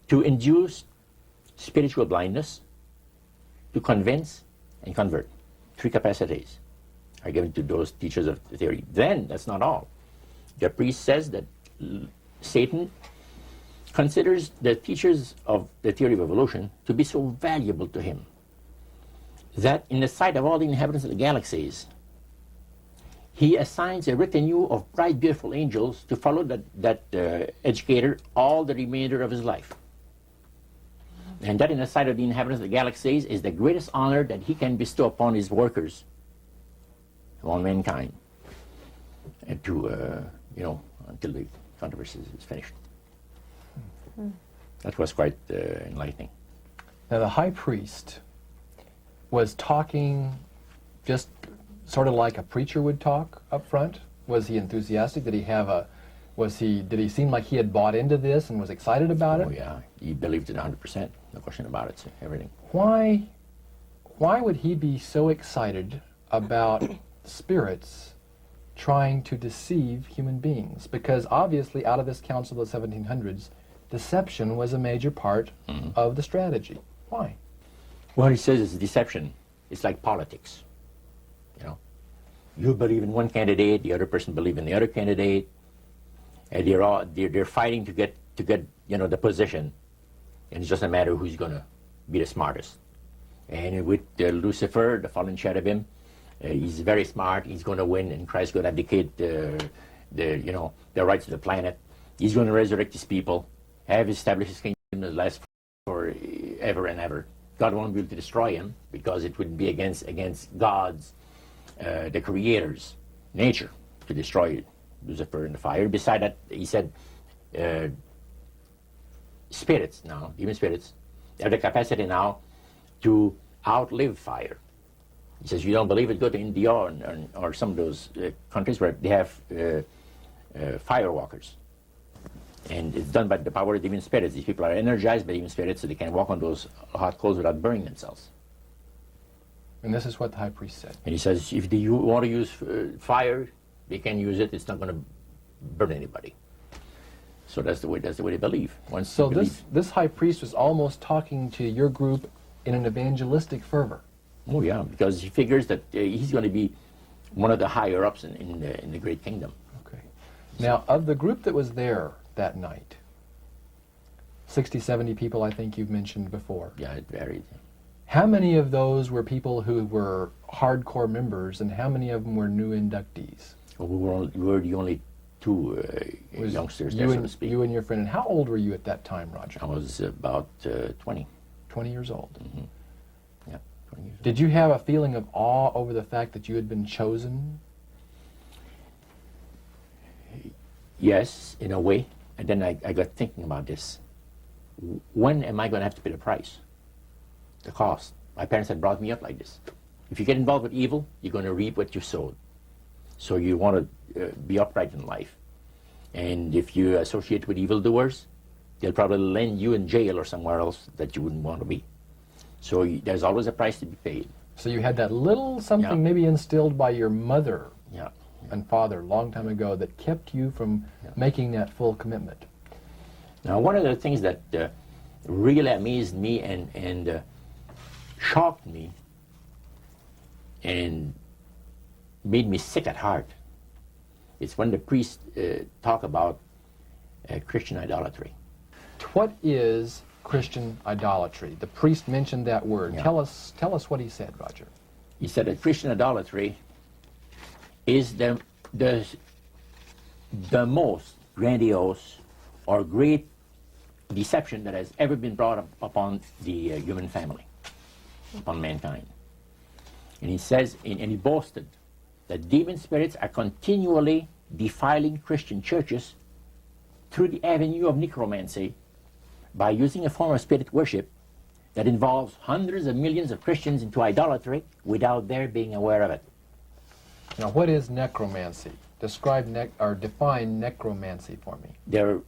to induce spiritual blindness, to convince and convert. 3 capacities are given to those teachers of the theory. Then, that's not all. The priest says that Satan considers the teachers of the theory of evolution to be so valuable to him that in the sight of all the inhabitants of the galaxies, he assigns a retinue of bright, beautiful angels to follow that educator all the remainder of his life. And that in the sight of the inhabitants of the galaxies is the greatest honor that he can bestow upon his workers, upon mankind, and to, until the controversy is finished. That was quite enlightening. Now, the high priest was talking just sort of like a preacher would talk up front. Was he enthusiastic? Did he seem like he had bought into this and was excited about it? Oh yeah, he believed it 100%, no question about it, so everything. Why would he be so excited about spirits trying to deceive human beings? Because obviously out of this council of the 1700s, deception was a major part of the strategy. Why? Well, he says it's deception It's like politics. You know, you believe in one candidate, the other person believes in the other candidate, and they're fighting to get the position, and it's just a matter of who's going to be the smartest. And with Lucifer, the fallen cherubim, he's very smart. He's going to win, and Christ's going to abdicate the rights of the planet. He's going to resurrect his people, have established his kingdom that lasts forever and ever. God won't be able to destroy him because it would be against God's, the Creator's nature to destroy Lucifer in the fire. Beside that, he said, spirits now, even spirits, have the capacity now to outlive fire. He says, you don't believe it, go to India or some of those countries where they have firewalkers. And it's done by the power of demon spirits. These people are energized by demon spirits, so they can walk on those hot coals without burning themselves. And this is what the high priest said. And he says, if they want to use fire, they can use it. It's not going to burn anybody. So that's the way they believe. So this high priest was almost talking to your group in an evangelistic fervor. Oh yeah, because he figures that he's going to be one of the higher ups in the great kingdom. Okay. Now, of the group that was there that night, 60, 70 people, I think you've mentioned before. Yeah, it varied. How many of those were people who were hardcore members, and how many of them were new inductees? Well, we were the only two youngsters there, so to speak. You and your friend. And how old were you at that time, Roger? I was about 20. 20 years old. Mm-hmm. Yeah, 20 years old. Did you have a feeling of awe over the fact that you had been chosen? Yes, in a way. And then I got thinking about this. When am I going to have to pay the price? The cost. My parents had brought me up like this. If you get involved with evil, you're going to reap what you sowed. So you want to be upright in life. And if you associate with evildoers, they'll probably land you in jail or somewhere else that you wouldn't want to be. So there's always a price to be paid. So you had that little something maybe instilled by your mother and father a long time ago that kept you from making that full commitment. Now, one of the things that really amazed me and shocked me and made me sick at heart, it's when the priests talk about Christian idolatry. What is Christian idolatry? The priest mentioned that word. Yeah. Tell us what he said, Roger. He said that Christian idolatry is the most grandiose or great deception that has ever been brought upon the human family, upon mankind. And he says, and he boasted that demon spirits are continually defiling Christian churches through the avenue of necromancy by using a form of spirit worship that involves hundreds of millions of Christians into idolatry without their being aware of it. Now, what is necromancy? Define necromancy for me. Their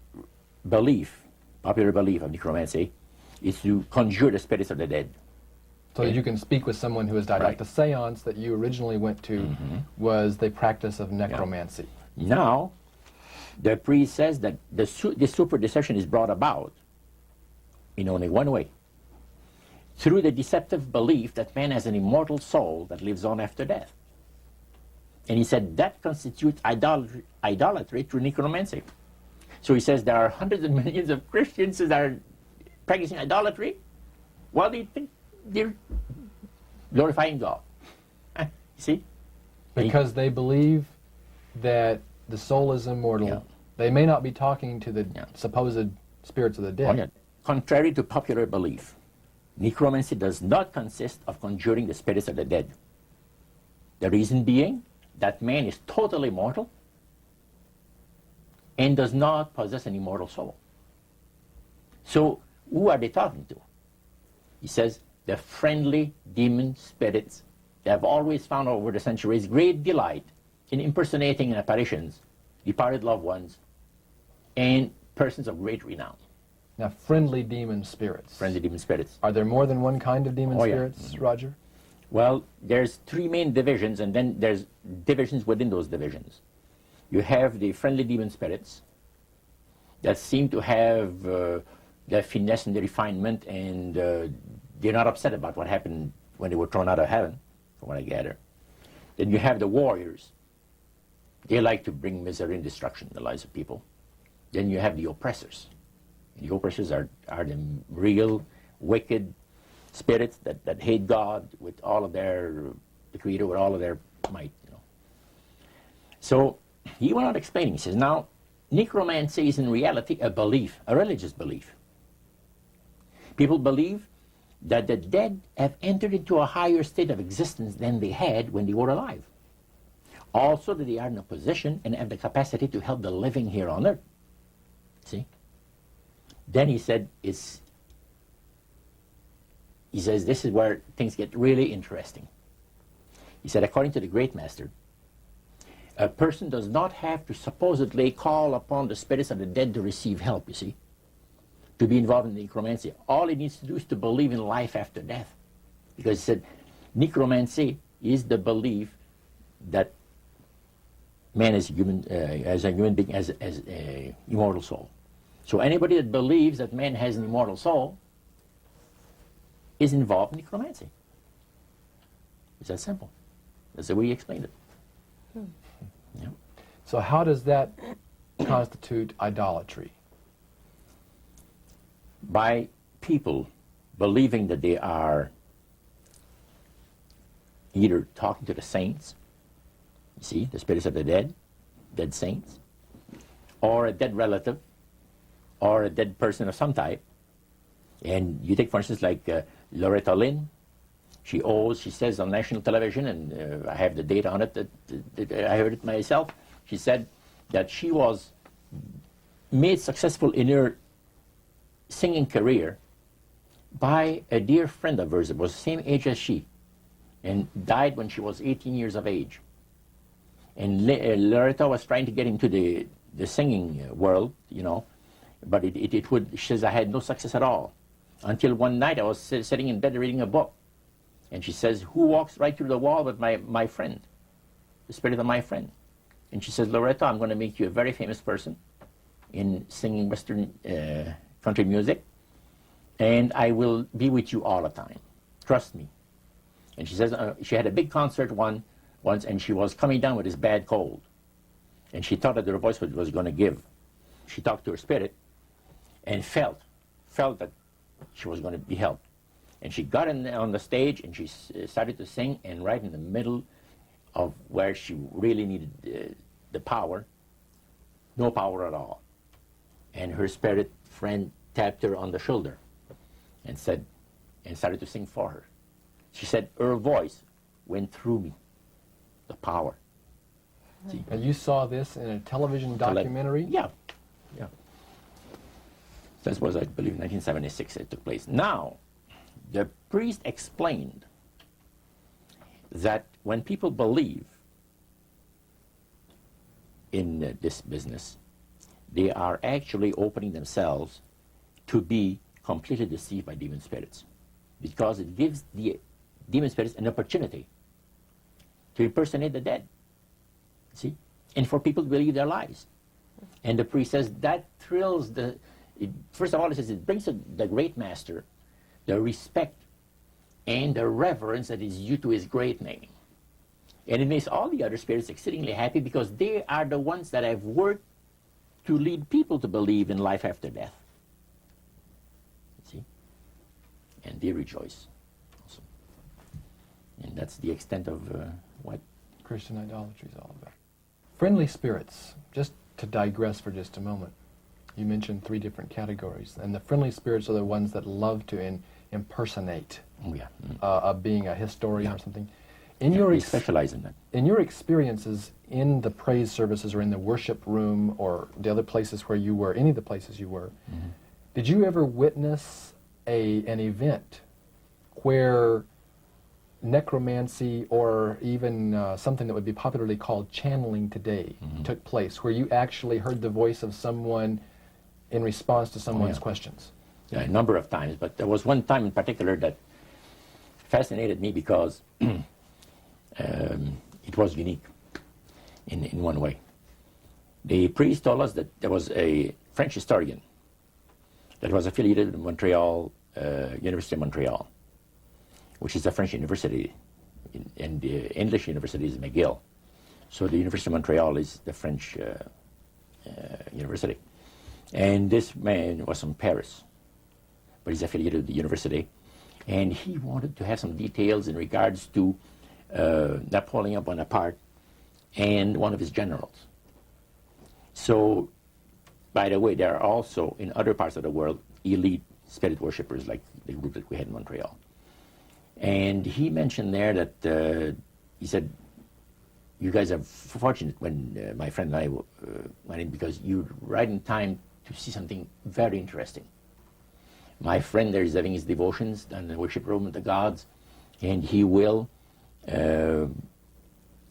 belief, popular belief of necromancy, is to conjure the spirits of the dead. So that you can speak with someone who has died. Right. Like the seance that you originally went to was the practice of necromancy. Now, the priest says that the super deception is brought about in only one way. Through the deceptive belief that man has an immortal soul that lives on after death. And he said that constitutes idolatry through necromancy. So he says there are hundreds of millions of Christians that are practicing idolatry while they think they're glorifying God. You see? Because they believe that the soul is immortal. Yeah. They may not be talking to the supposed spirits of the dead. Oh, yeah. Contrary to popular belief, necromancy does not consist of conjuring the spirits of the dead. The reason being that man is totally mortal and does not possess an immortal soul. So who are they talking to? He says the friendly demon spirits that have always found over the centuries great delight in impersonating in apparitions departed loved ones and persons of great renown. Now, friendly demon spirits. Friendly demon spirits. Are there more than one kind of demon Oh, yeah. spirits, Roger? Well, there's three main divisions, and then there's divisions within those divisions. You have the friendly demon spirits that seem to have the finesse and the refinement, and they're not upset about what happened when they were thrown out of heaven, from what I gather. Then you have the warriors. They like to bring misery and destruction in the lives of people. Then you have the oppressors. And the oppressors are the real wicked spirits that hate God with all of their, the Creator with all of their might. So he went on explaining. He says, now, necromancy is in reality a belief, a religious belief. People believe that the dead have entered into a higher state of existence than they had when they were alive. Also that they are in a position and have the capacity to help the living here on earth. See? Then he said, he says, this is where things get really interesting. He said, according to the great master, a person does not have to supposedly call upon the spirits of the dead to receive help, you see, to be involved in necromancy. All he needs to do is to believe in life after death. Because he said, necromancy is the belief that man is human, as a human being, as an immortal soul. So anybody that believes that man has an immortal soul is involved in necromancy. It's that simple. That's the way he explained it. Yeah. So how does that constitute idolatry? By people believing that they are either talking to the saints, you see, the spirits of the dead saints, or a dead relative, or a dead person of some type. And you take, for instance, like Loretta Lynn. She says on national television, and I have the data on it, that I heard it myself. She said that she was made successful in her singing career by a dear friend of hers that was the same age as she, and died when she was 18 years of age. And Loretta was trying to get into the singing world, you know, but she says, I had no success at all. Until one night I was sitting in bed reading a book. And she says, who walks right through the wall with my friend, the spirit of my friend? And she says, Loretta, I'm going to make you a very famous person in singing Western country music, and I will be with you all the time. Trust me. And she says, she had a big concert once, and she was coming down with this bad cold. And she thought that her voice was going to give. She talked to her spirit and felt that she was going to be helped. And she got on the stage and she started to sing, and right in the middle of where she really needed the power, no power at all. And her spirit friend tapped her on the shoulder and started to sing for her. She said her voice went through me, the power. See? And you saw this in a television documentary? Yeah. That was, I believe, 1976 it took place. Now, the priest explained that when people believe in this business, they are actually opening themselves to be completely deceived by demon spirits, because it gives the demon spirits an opportunity to impersonate the dead, see, and for people to believe their lies. And the priest says that thrills first of all, he says it brings the great master the respect and the reverence that is due to his great name. And it makes all the other spirits exceedingly happy, because they are the ones that have worked to lead people to believe in life after death. See? And they rejoice also. And that's the extent of what Christian idolatry is all about. Friendly spirits, just to digress for just a moment. You mentioned 3 different categories, and the friendly spirits are the ones that love to impersonate being a historian or something. They specialize in that. In your experiences in the praise services or in the worship room or the other places where you were, any of the places you were, did you ever witness an event where necromancy or even something that would be popularly called channeling today took place, where you actually heard the voice of someone in response to someone's questions? Yeah, a number of times, but there was one time in particular that fascinated me because it was unique in one way. The priest told us that there was a French historian that was affiliated with Montreal, University of Montreal, which is a French university, and the English university is McGill. So the University of Montreal is the French university. And this man was from Paris, but he's affiliated with the university. And he wanted to have some details in regards to Napoleon Bonaparte and one of his generals. So, by the way, there are also, in other parts of the world, elite spirit worshippers like the group that we had in Montreal. And he mentioned there that, he said, you guys are fortunate when my friend and I went in, because you're right in time to see something very interesting. My friend there is having his devotions in the worship room of the gods, and he will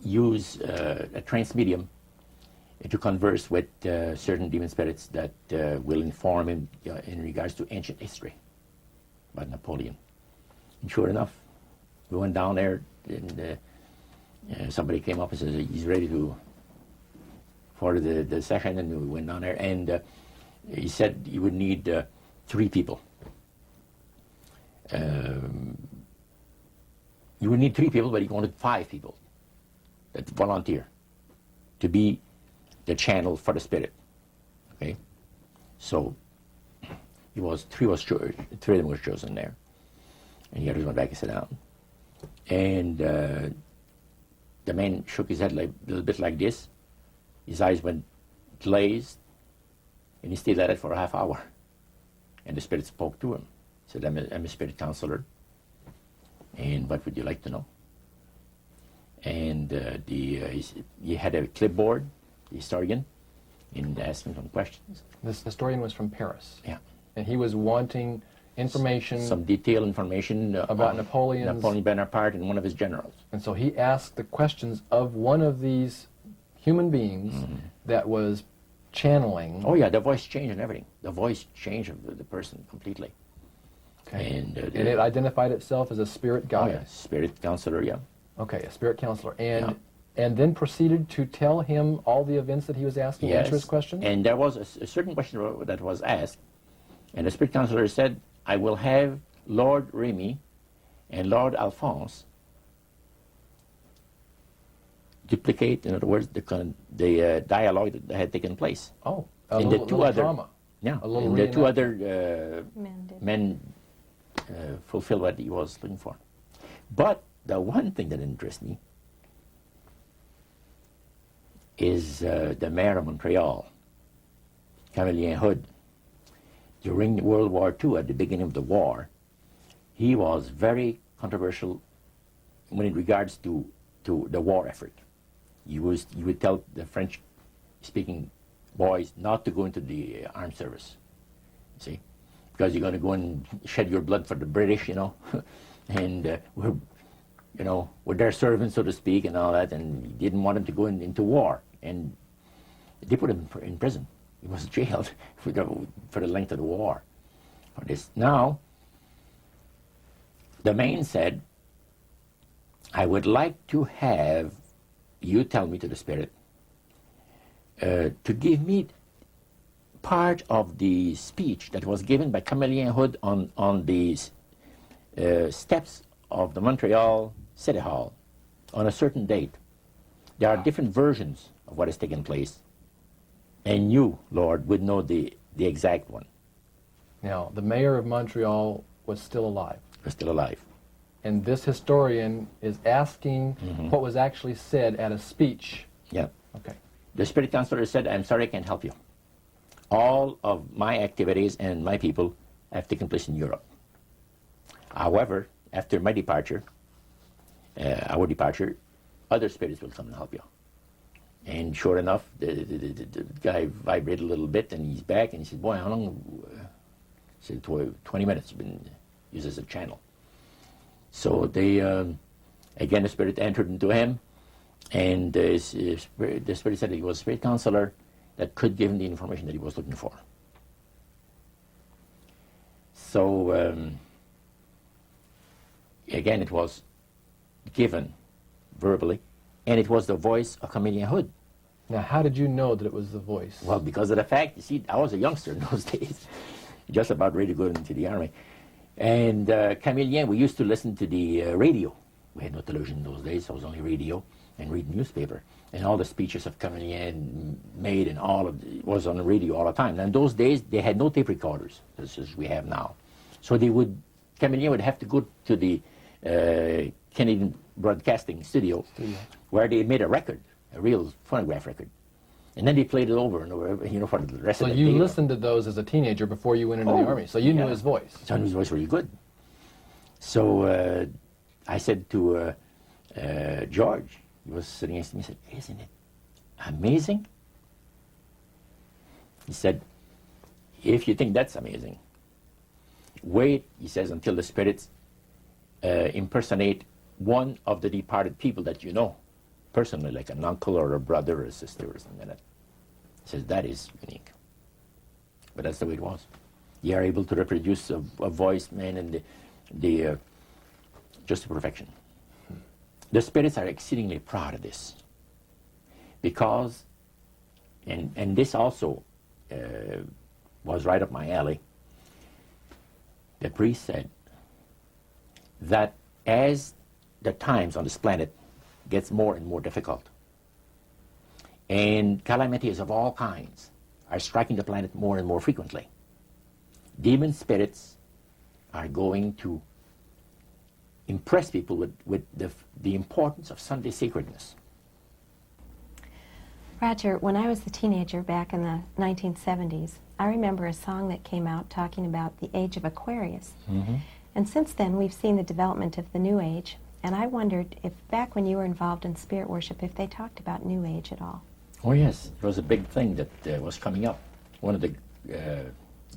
use a trance medium to converse with certain demon spirits that will inform him in regards to ancient history about Napoleon. And sure enough, we went down there, and somebody came up and said he's ready for the session, and we went down there, and he said you would need 3 people. You would need 3 people, but he wanted 5 people that volunteer to be the channel for the spirit. Okay, so three of them was chosen there, and the others went back and sat down. And the man shook his head like a little bit like this. His eyes went glazed, and he stayed at it for a half hour. And the spirit spoke to him. He said, I'm a spirit counselor, and what would you like to know? And he had a clipboard, the historian, and asked him some questions. This historian was from Paris. Yeah. And he was wanting information. Some detailed information about Napoleon Bonaparte and one of his generals. And so he asked the questions of one of these human beings that was channeling. Oh yeah, the voice changed and everything. The voice changed of the person completely. Okay. And it identified itself as a spirit guide. Oh yeah, spirit counselor, yeah. Okay, a spirit counselor. And Yeah. and then proceeded to tell him all the events that he was asking, Yes. answer his questions? And there was a certain question that was asked, and the spirit counselor said, I will have Lord Remy and Lord Alphonse duplicate, in other words, the dialogue that had taken place. Oh, And the two little other drama. Yeah, A little and the 2 reenactment. other men fulfilled what he was looking for. But the one thing that interests me is the mayor of Montreal, Camillien Hood. During World War II, at the beginning of the war, he was very controversial when in regards to the war effort. He would tell the French-speaking boys not to go into the armed service, see, because you're going to go and shed your blood for the British, and we're their servants, so to speak, and all that, and he didn't want them to go into war, and they put him in prison. He was jailed for the length of the war for this. Now, the man said, I would like to have you tell me, to the spirit, to give me part of the speech that was given by Camillien Hood on the steps of the Montreal City Hall on a certain date. There are different versions of what has taken place, and you, Lord, would know the exact one. Now, the mayor of Montreal was still alive. Was still alive. And this historian is asking what was actually said at a speech. Yeah. Okay. The spirit counselor said, I'm sorry, I can't help you. All of my activities and my people have taken place in Europe. However, after my departure, our departure, other spirits will come and help you. And sure enough, the guy vibrated a little bit, and he's back, and he said, boy, how long? He said, 20 minutes, been used as a channel. So they, again, the spirit entered into him, and the spirit said he was a spirit counselor that could give him the information that he was looking for. So, again, it was given verbally, and it was the voice of Camillien Hood. Now, how did you know that it was the voice? Well, because of the fact, you see, I was a youngster in those days, just about ready to go into the army. And Camillien, we used to listen to the radio. We had no television in those days, so it was only radio and read newspaper. And all the speeches of Camillien made and all of it was on the radio all the time. And in those days, they had no tape recorders, as we have now. So Camillien would have to go to the Canadian Broadcasting Studio, where they made a record, a real phonograph record. And then they played it over and over, for the rest of the day. So you listened to those as a teenager before you went into the Army, so you knew his voice. So I knew his voice really good. So I said to George, he was sitting next to me, he said, "Isn't it amazing?" He said, "If you think that's amazing, wait," he says, "until the spirits impersonate one of the departed people that you know, personally, like an uncle or a brother or a sister or something like that." He says, "That is unique." But that's the way it was. You are able to reproduce a voice, man, and the just to perfection. The spirits are exceedingly proud of this, because, and this also was right up my alley. The priest said that as the times on this planet gets more and more difficult, and calamities of all kinds are striking the planet more and more frequently, demon spirits are going to impress people with the importance of Sunday sacredness. Roger, when I was a teenager back in the 1970s, I remember a song that came out talking about the age of Aquarius. Mm-hmm. And since then, we've seen the development of the New Age, and I wondered if back when you were involved in spirit worship, if they talked about New Age at all. Oh yes, it was a big thing that was coming up. One of the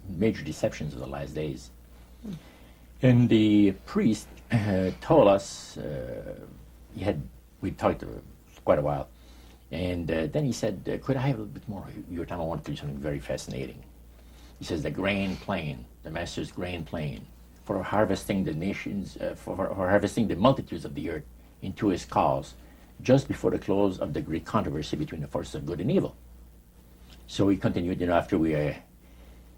major deceptions of the last days. And the priest told us, we talked for quite a while, and then he said, "Could I have a little bit more of your time? I want to tell you something very fascinating." He says, "The grand plan, the Master's grand plan for harvesting the nations, for harvesting the multitudes of the earth into his cause, just before the close of the great controversy between the forces of good and evil." So he continued, after we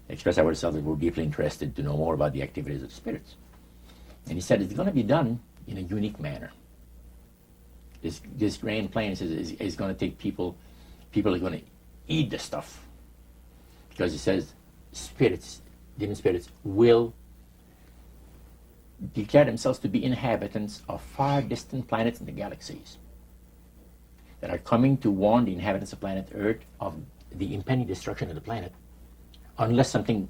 expressed ourselves that we're deeply interested to know more about the activities of spirits. And he said it's going to be done in a unique manner. This grand plan is going to take people are going to eat the stuff. Because he says demon spirits will declare themselves to be inhabitants of far distant planets in the galaxies that are coming to warn the inhabitants of planet Earth of the impending destruction of the planet, unless something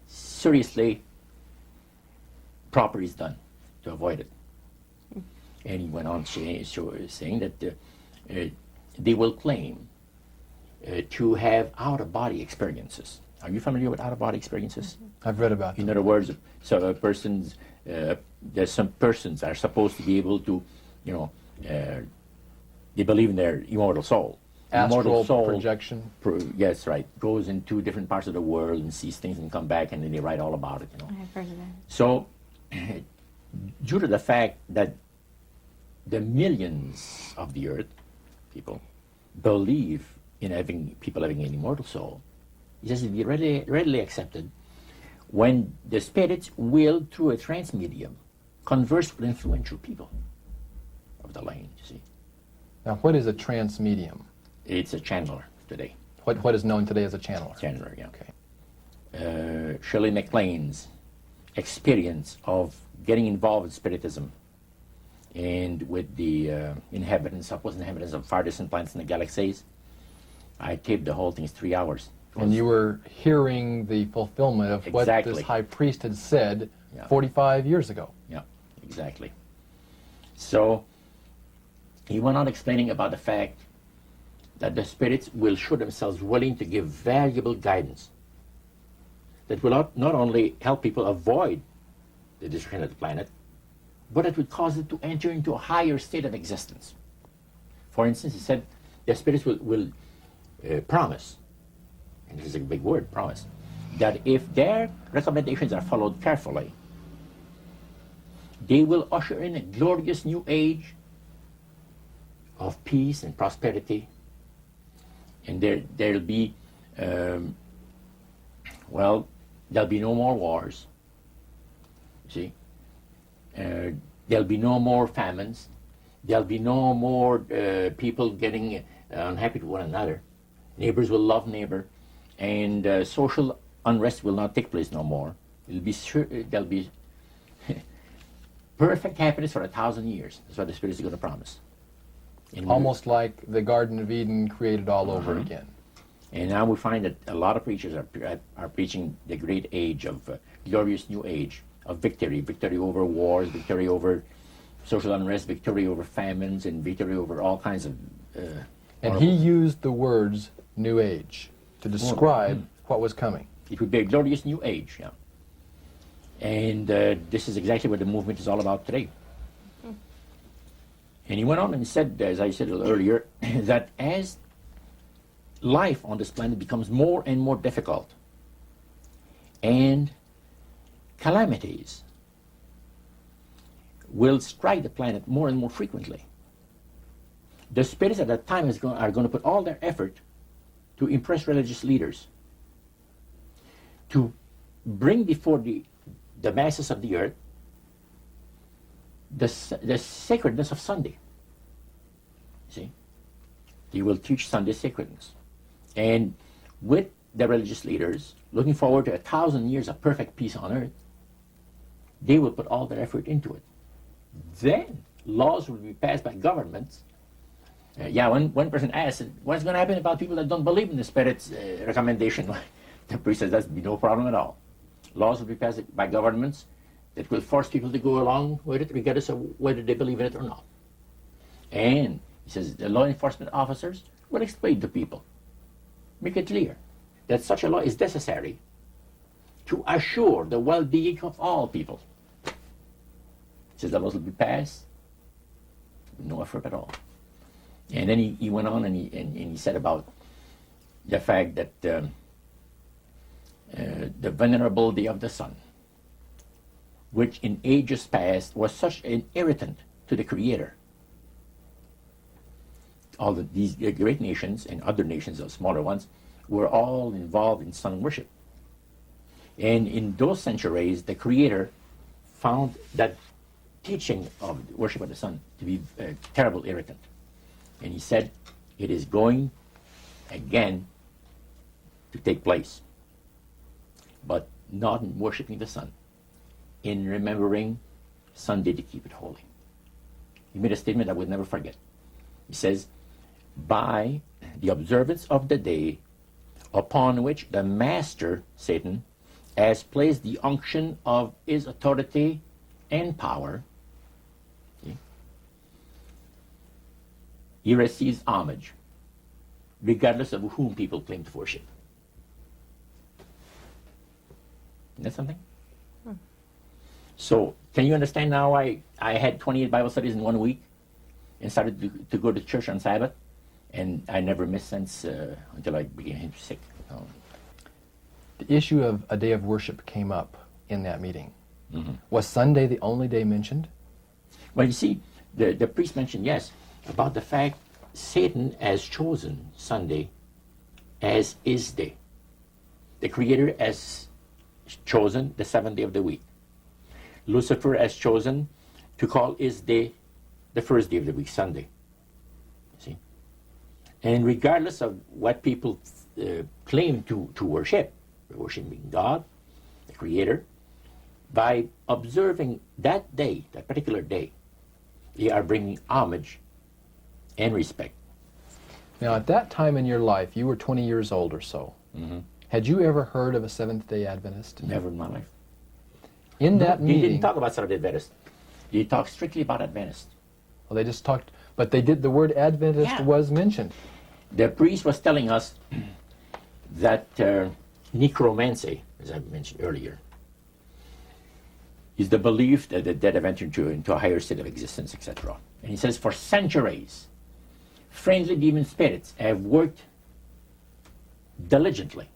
seriously proper is done to avoid it. And he went on saying that they will claim to have out-of-body experiences. Are you familiar with out-of-body experiences? I've read about them. In other words, so there's some persons are supposed to be able to, they believe in their immortal soul. Astral projection. Yes, right. Goes into different parts of the world and sees things and come back, and then they write all about it. I've heard of that. So, due to the fact that the millions of the earth, people, believe in people having an immortal soul, he says it be readily accepted when the spirits will, through a trance medium, converse with influential people of the land, you see. Now, what is a trance medium? It's a channeler today. What is known today as a channeler? Channeler, yeah. Okay. Shirley MacLaine's experience of getting involved with spiritism and with the inhabitants of far distant planets in the galaxies, I taped the whole thing. It's 3 hours. And you were hearing the fulfillment of what this high priest had said 45 years ago. Yeah, exactly. So he went on explaining about the fact that the spirits will show themselves willing to give valuable guidance that will not only help people avoid the destruction of the planet, but it would cause it to enter into a higher state of existence. For instance, he said the spirits will promise, and this is a big word, promise, that if their recommendations are followed carefully, they will usher in a glorious new age of peace and prosperity. And there'll be, there'll be no more wars. See? There'll be no more famines. There'll be no more people getting unhappy to one another. Neighbors will love neighbor. And social unrest will not take place no more. It'll be there'll be perfect happiness for 1,000 years. That's what the Spirit is going to promise. And Almost like the Garden of Eden created all over again. And now we find that a lot of preachers are preaching the great age of glorious new age of victory over wars, victory over social unrest, victory over famines, and victory over all kinds of. And he used the words New Age to describe what was coming. It would be a glorious new age, yeah. And this is exactly what the movement is all about today. And he went on and said, as I said earlier, that as life on this planet becomes more and more difficult, and calamities will strike the planet more and more frequently, the spirits at that time are going to put all their effort to impress religious leaders, to bring before the masses of the earth the sacredness of Sunday. See? They will teach Sunday sacredness. And with the religious leaders, looking forward to 1,000 years of perfect peace on earth, they will put all their effort into it. Then laws will be passed by governments. One person asked, what's going to happen about people that don't believe in the Spirit's recommendation? The priest says, that'll be no problem at all. Laws will be passed by governments that will force people to go along with it, regardless of whether they believe in it or not. And he says the law enforcement officers will explain to people, make it clear that such a law is necessary to assure the well-being of all people. He says the laws will be passed with no effort at all. And then he went on and he said about the fact that the venerability of the sun, which in ages past was such an irritant to the Creator. All these great nations and other nations, the smaller ones, were all involved in sun worship. And in those centuries, the Creator found that teaching of worship of the sun to be a terrible irritant. And he said, it is going again to take place, but not in worshiping the sun, in remembering Sunday to keep it holy. He made a statement I would never forget. He says, by the observance of the day upon which the master, Satan, has placed the unction of his authority and power, he receives homage, regardless of whom people claim to worship. Isn't that something? So, can you understand now why I had 28 Bible studies in 1 week and started to go to church on Sabbath? And I never missed since until I became sick. The issue of a day of worship came up in that meeting. Was Sunday the only day mentioned? Well, you see, the priest mentioned, yes, about the fact Satan has chosen Sunday as his day. The Creator has chosen the seventh day of the week. Lucifer has chosen to call his day the first day of the week, Sunday. See? And regardless of what people claim to worship, worshiping God, the Creator, by observing that day, that particular day, they are bringing homage and respect. Now, at that time in your life, you were 20 years old or so. Had you ever heard of a Seventh-day Adventist? Never in my life. In that They meeting... didn't talk about Seventh-day Adventist. They talked strictly about Adventist. Well, they just talked... But they did... The word Adventist was mentioned. The priest was telling us that necromancy, as I mentioned earlier, is the belief that the dead have entered into a higher state of existence, etc. And he says, for centuries, friendly demon spirits have worked diligently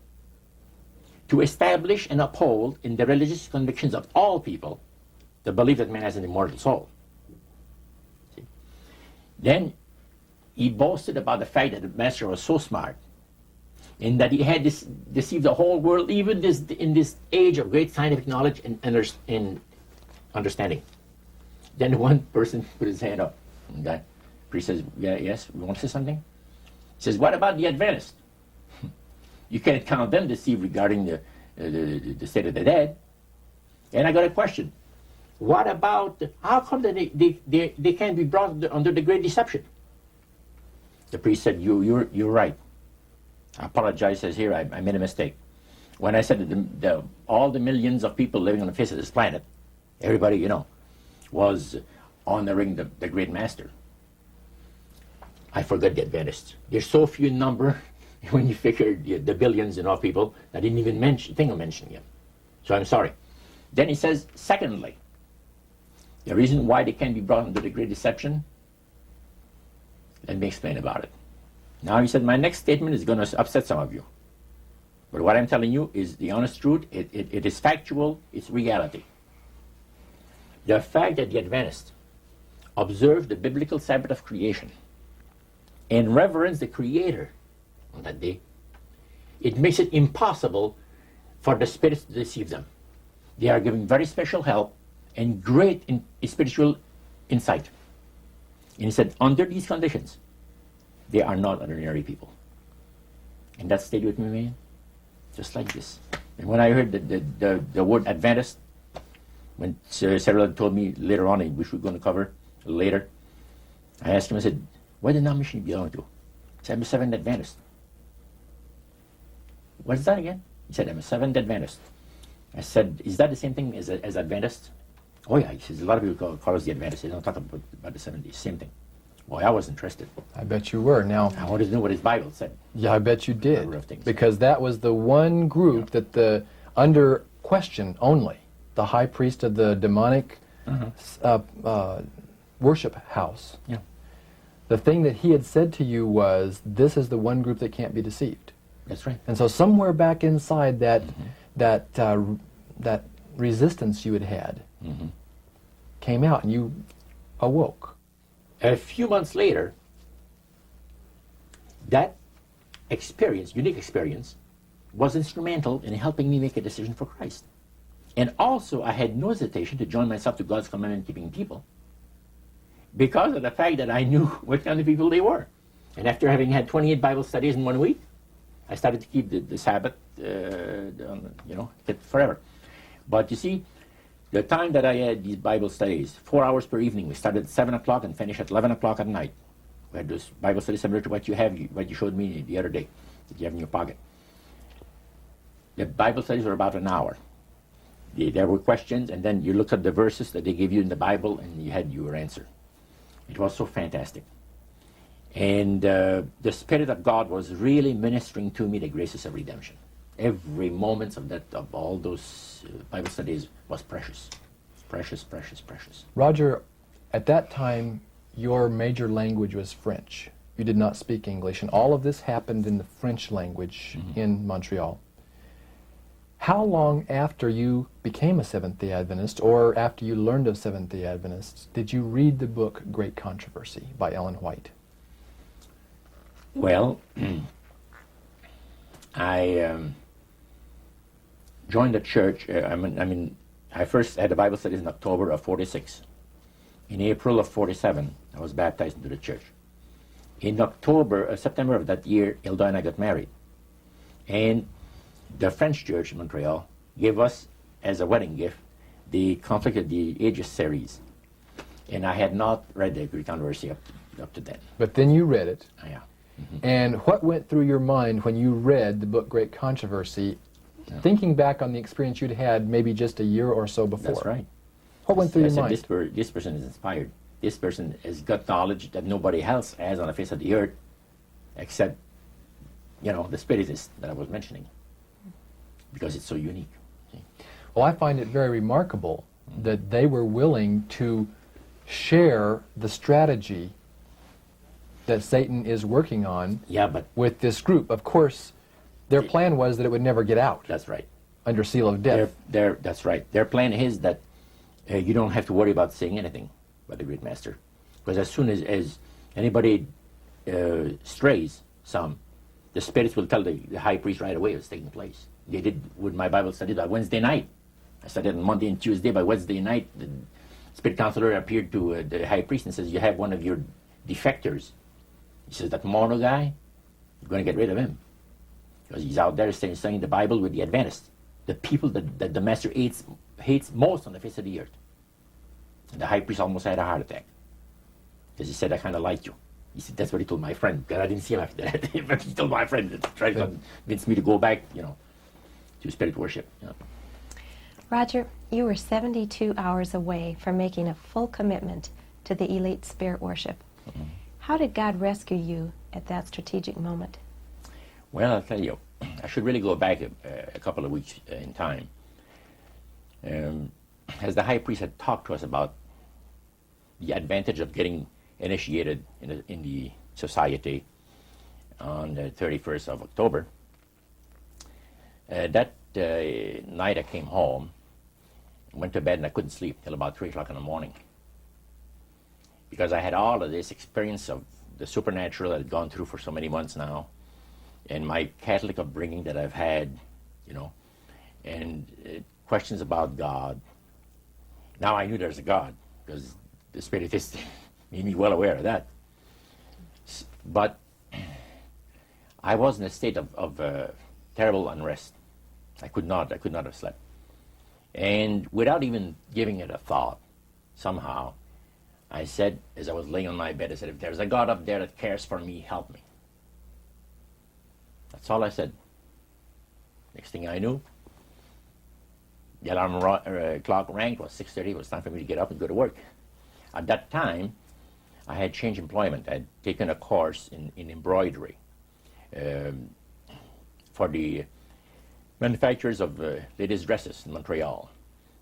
to establish and uphold in the religious convictions of all people the belief that man has an immortal soul. See? Then he boasted about the fact that the master was so smart and that he had deceived the whole world, even in this age of great scientific knowledge and understanding. Then one person put his hand up. Okay. Priest says, yeah, yes, we want to say something? He says, what about the Adventists? You can't count them deceived regarding the state of the dead. And I got a question. What about, how come that they can't be brought under the great deception? The priest said, you're right. I apologize, says here, I made a mistake. When I said that all the millions of people living on the face of this planet, everybody, you know, was honoring the great master. I forgot the Adventists. There's so few in number when you figure the billions and all people, I didn't even think of mentioning them. So I'm sorry. Then he says, secondly, the reason why they can't be brought under the great deception, let me explain about it. Now he said, my next statement is going to upset some of you. But what I'm telling you is the honest truth. It is factual. It's reality. The fact that the Adventists observe the biblical Sabbath of creation and reverence the Creator on that day, it makes it impossible for the spirits to deceive them. They are given very special help and great spiritual insight. And he said, under these conditions, they are not ordinary people. And that stayed with me, man, just like this. And when I heard the word Adventist, when Sarah told me later on, which we're going to cover later, I asked him, I said, what denomination do you belong to? He said, I'm a Seventh Adventist. What is that again? He said, I'm a Seventh Adventist. I said, is that the same thing as Adventist? Oh yeah, he says, a lot of people call us the Adventists. They don't talk about the 70s, same thing. Boy, I was interested. I bet you were. Now, I wanted to know what his Bible said. Yeah, I bet you did. Things, because that was the one group that the, under question only, the high priest of the demonic worship house. Yeah. The thing that he had said to you was, this is the one group that can't be deceived. That's right. And so somewhere back inside that that resistance you had came out, and you awoke. A few months later, that experience, unique experience, was instrumental in helping me make a decision for Christ. And also, I had no hesitation to join myself to God's commandment-keeping people because of the fact that I knew what kind of people they were. And after having had 28 Bible studies in 1 week, I started to keep the Sabbath, forever. But you see, the time that I had these Bible studies, 4 hours per evening, we started at 7 o'clock and finished at 11 o'clock at night. We had this Bible study similar to what you showed me the other day, that you have in your pocket. The Bible studies were about an hour. There were questions, and then you looked at the verses that they gave you in the Bible, and you had your answer. It was so fantastic. And the Spirit of God was really ministering to me the graces of redemption. Every moment of all those Bible studies was precious. Precious, precious, precious. Roger, at that time, your major language was French. You did not speak English, and all of this happened in the French language in Montreal. How long after you became a Seventh-day Adventist, or after you learned of Seventh-day Adventists, did you read the book Great Controversy by Ellen White? Well, I joined the church. I first had the Bible studies in October of 46. In April of 47, I was baptized into the church. In September of that year, Hilda and I got married. And the French church in Montreal gave us, as a wedding gift, the Conflict of the Ages series. And I had not read the Greek Controversy up to then. But then you read it. Yeah. And what went through your mind when you read the book Great Controversy, thinking back on the experience you'd had maybe just a year or so before? That's right. What went through your mind? This person is inspired. This person has got knowledge that nobody else has on the face of the earth, except, the spiritists that I was mentioning, because it's so unique. Well, I find it very remarkable that they were willing to share the strategy that Satan is working on with this group. Of course, their plan was that it would never get out. That's right. Under seal of death. That's right. Their plan is that you don't have to worry about saying anything about the great master. Because as soon as anybody strays some, the spirits will tell the high priest right away what's taking place. They did with my Bible study that Wednesday night. I started on Monday and Tuesday. By Wednesday night, the spirit counselor appeared to the high priest and says, you have one of your defectors. He says, that Morneau guy, you're going to get rid of him. Because he's out there studying the Bible with the Adventists, the people that the master hates most on the face of the earth. And the high priest almost had a heart attack. Because he said, I kind of like you. He said, that's what he told my friend. Because I didn't see him after that. But he told my friend to try to convince me to go back, to spirit worship. Roger, you were 72 hours away from making a full commitment to the elite spirit worship. Mm-hmm. How did God rescue you at that strategic moment? Well, I'll tell you, I should really go back a couple of weeks in time. As the high priest had talked to us about the advantage of getting initiated in the society on the 31st of October, that night I came home, went to bed, and I couldn't sleep till about 3 o'clock in the morning. Because I had all of this experience of the supernatural I'd gone through for so many months now, and my Catholic upbringing that I've had, and questions about God. Now I knew there's a God, because the Spiritist made me well aware of that. But I was in a state of terrible unrest. I could not have slept. And without even giving it a thought, somehow, I said, as I was laying on my bed, I said, if there's a God up there that cares for me, help me. That's all I said. Next thing I knew, the alarm clock rang. It was 6:30. It was time for me to get up and go to work. At that time, I had changed employment. I had taken a course in embroidery for the manufacturers of ladies' dresses in Montreal.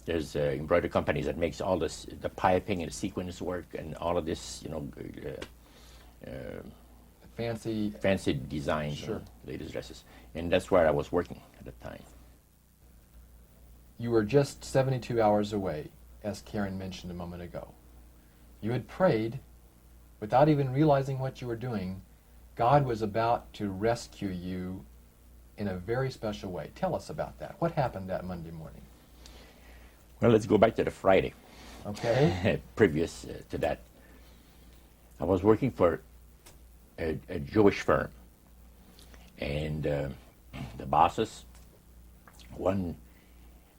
There's embroidery companies that makes all this, the piping and sequins work and all of this, fancy designs, sure, ladies' dresses. And that's where I was working at the time. You were just 72 hours away, as Karen mentioned a moment ago. You had prayed, without even realizing what you were doing. God was about to rescue you in a very special way. Tell us about that. What happened that Monday morning? Well, let's go back to the Friday. Okay. Previous to that. I was working for a Jewish firm. And the bosses, one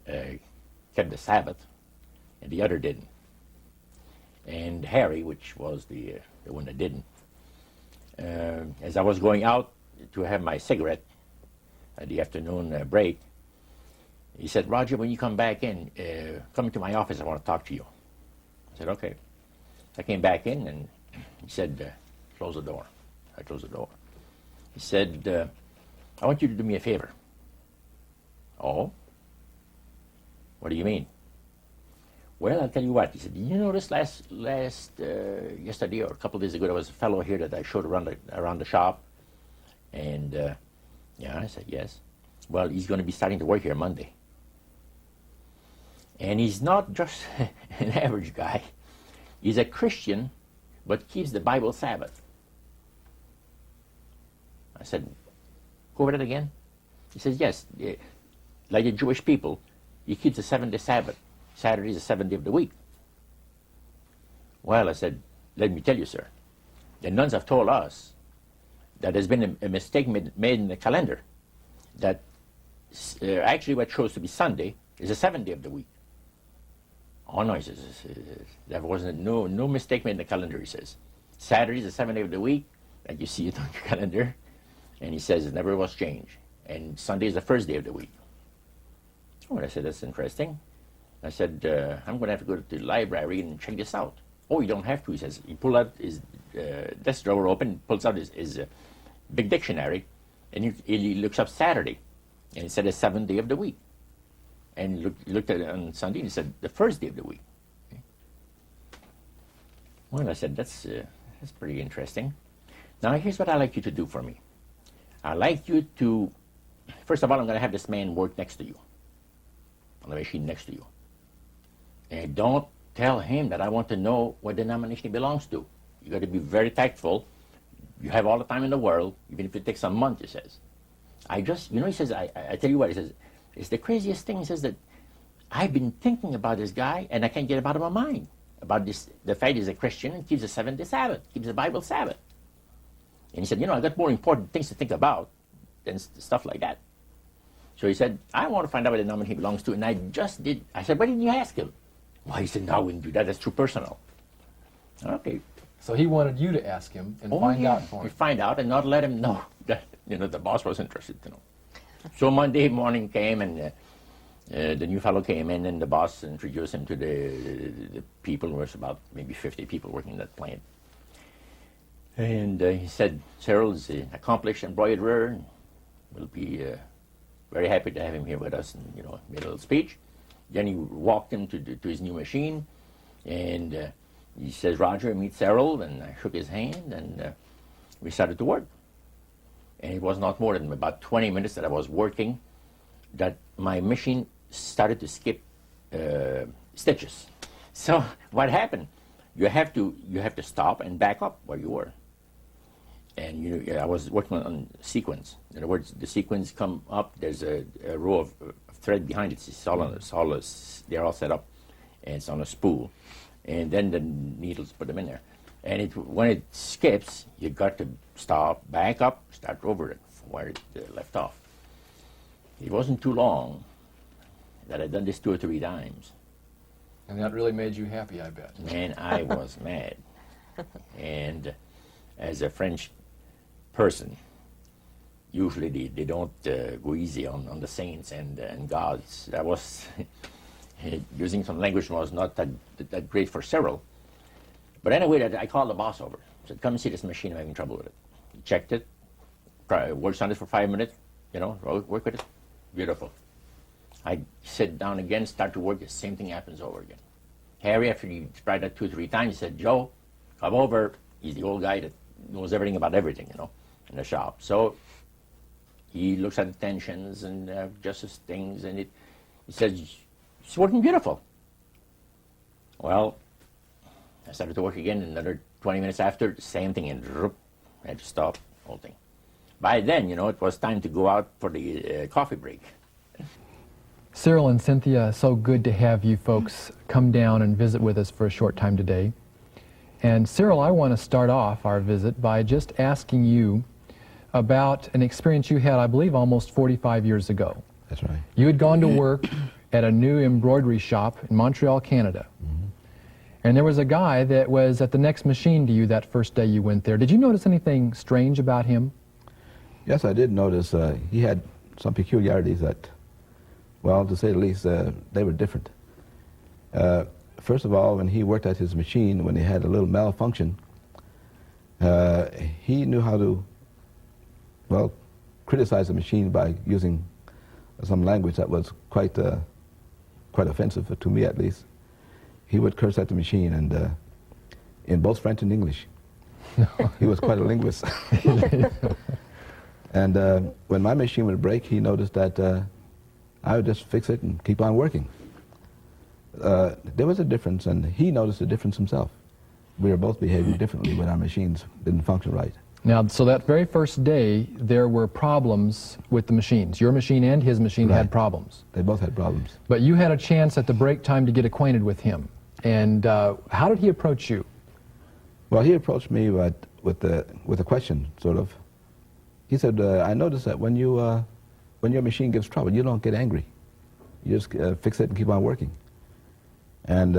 kept the Sabbath, and the other didn't. And Harry, which was the one that didn't, as I was going out to have my cigarette at the afternoon break, he said, Roger, when you come back in, come into my office, I want to talk to you. I said, okay. I came back in, and he said, close the door. I closed the door. He said, I want you to do me a favor. Oh? What do you mean? Well, I'll tell you what. He said, you notice yesterday or a couple of days ago, there was a fellow here that I showed around the shop. And, yeah, I said, yes. Well, he's going to be starting to work here Monday. And he's not just an average guy. He's a Christian, but keeps the Bible Sabbath. I said, go over that again? He says, yes. Like the Jewish people, he keeps the 7-day Sabbath. Saturday is the 7th day of the week. Well, I said, let me tell you, sir. The nuns have told us that there's been a mistake made in the calendar. That actually what shows to be Sunday is the 7th day of the week. Oh, no, he says, there wasn't no mistake made in the calendar, he says. Saturday is the 7th day of the week, and you see it on your calendar. And he says it never was changed. And Sunday is the first day of the week. Oh, I said, that's interesting. I said, I'm going to have to go to the library and check this out. Oh, you don't have to, he says. He pulled out his desk drawer open, pulls out his big dictionary, and he looks up Saturday. And it said the 7th day of the week. And he looked at it on Sunday, and he said, the first day of the week. Okay. Well, I said, that's pretty interesting. Now, here's what I'd like you to do for me. I'd like you to, first of all, I'm going to have this man work next to you, on the machine next to you. And don't tell him that I want to know what denomination he belongs to. You got to be very tactful. You have all the time in the world, even if it takes a month, he says. He says, I tell you what, he says, it's the craziest thing, he says, that I've been thinking about this guy, and I can't get him out of my mind. About this, the fact he's a Christian and keeps the seventh-day Sabbath, keeps the Bible Sabbath. And he said, I got more important things to think about than stuff like that. So he said, I want to find out what denomination he belongs to, and I just did. I said, why didn't you ask him? Well, he said, no, I wouldn't do that. That's too personal. Okay. So he wanted you to ask him and find out for him. Find out and not let him know that the boss was interested to know. So Monday morning came, and the new fellow came in, and the boss introduced him to the people. There was about maybe 50 people working in that plant. And he said, Cyril's an accomplished embroiderer, and we'll be very happy to have him here with us, and made a little speech. Then he walked him to his new machine, and he says, Roger, meet Cyril, and I shook his hand, and we started to work. And it was not more than about 20 minutes that I was working that my machine started to skip stitches. So what happened? You have to stop and back up where you were. And I was working on sequence. In other words, the sequence come up. There's a row of thread behind it. They're all set up, and it's on a spool. And then the needles put them in there. And when it skips, you got to stop, back up, start over it from where it left off. It wasn't too long that I'd done this 2 or 3 times. And that really made you happy, I bet. Man, I was mad. And as a French person, usually they don't go easy on the saints and gods. That was using some language was not that great for Cyril. But anyway, I called the boss over. I said, come and see this machine. I'm having trouble with it. He checked it, worked on it for 5 minutes, work with it. Beautiful. I sit down again, start to work, the same thing happens over again. Harry, after he tried that 2 or 3 times, he said, Joe, come over. He's the old guy that knows everything about everything, in the shop. So he looks at the tensions and adjusts things, and he says, it's working beautiful. Well, I started to work again, another 20 minutes after, the same thing, and I had to stop the whole thing. By then, it was time to go out for the coffee break. Cyril and Cynthia, so good to have you folks come down and visit with us for a short time today. And Cyril, I want to start off our visit by just asking you about an experience you had, I believe, almost 45 years ago. That's right. You had gone to work at a new embroidery shop in Montreal, Canada. Mm-hmm. And there was a guy that was at the next machine to you that first day you went there. Did you notice anything strange about him? Yes, I did notice he had some peculiarities that, well, to say the least, they were different. First of all, when he worked at his machine, when he had a little malfunction, he knew how to, well, criticize the machine by using some language that was quite offensive, to me at least. He would curse at the machine, and in both French and English. He was quite a linguist. And when my machine would break, he noticed that I would just fix it and keep on working. There was a difference, and he noticed a difference himself. We were both behaving differently when our machines didn't function right. Now, so that very first day, there were problems with the machines. Your machine and his machine had problems. They both had problems. But you had a chance at the break time to get acquainted with him. And how did he approach you? Well, he approached me with a question, sort of. He said, I noticed that when your machine gives trouble, you don't get angry. You just fix it and keep on working. And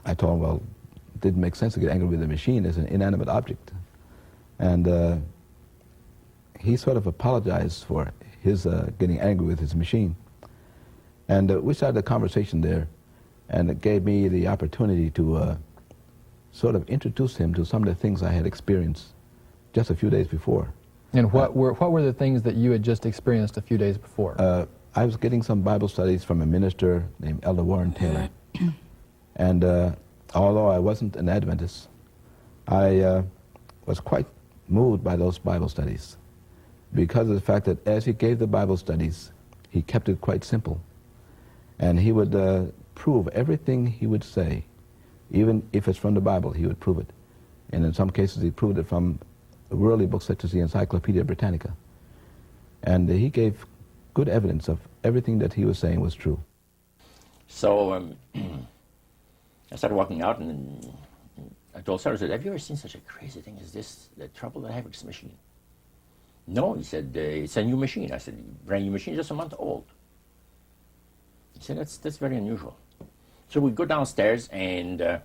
I told him, well, it didn't make sense to get angry with the machine as an inanimate object. And he sort of apologized for his getting angry with his machine. And we started a conversation there, and it gave me the opportunity to sort of introduce him to some of the things I had experienced just a few days before. And what were the things that you had just experienced a few days before? I was getting some Bible studies from a minister named Elder Warren Taylor. And although I wasn't an Adventist, I was quite moved by those Bible studies because of the fact that as he gave the Bible studies, he kept it quite simple. And he would prove everything he would say, even if it's from the Bible, he would prove it. And in some cases, he proved it from worldly books such as the Encyclopedia Britannica. And he gave good evidence of everything that he was saying was true. So I started walking out, and I told Sarah, I said, have you ever seen such a crazy thing as this, the trouble that I have with this machine? No, he said, it's a new machine. I said, brand new machine, just a month old. He said, that's very unusual. So we go downstairs, and I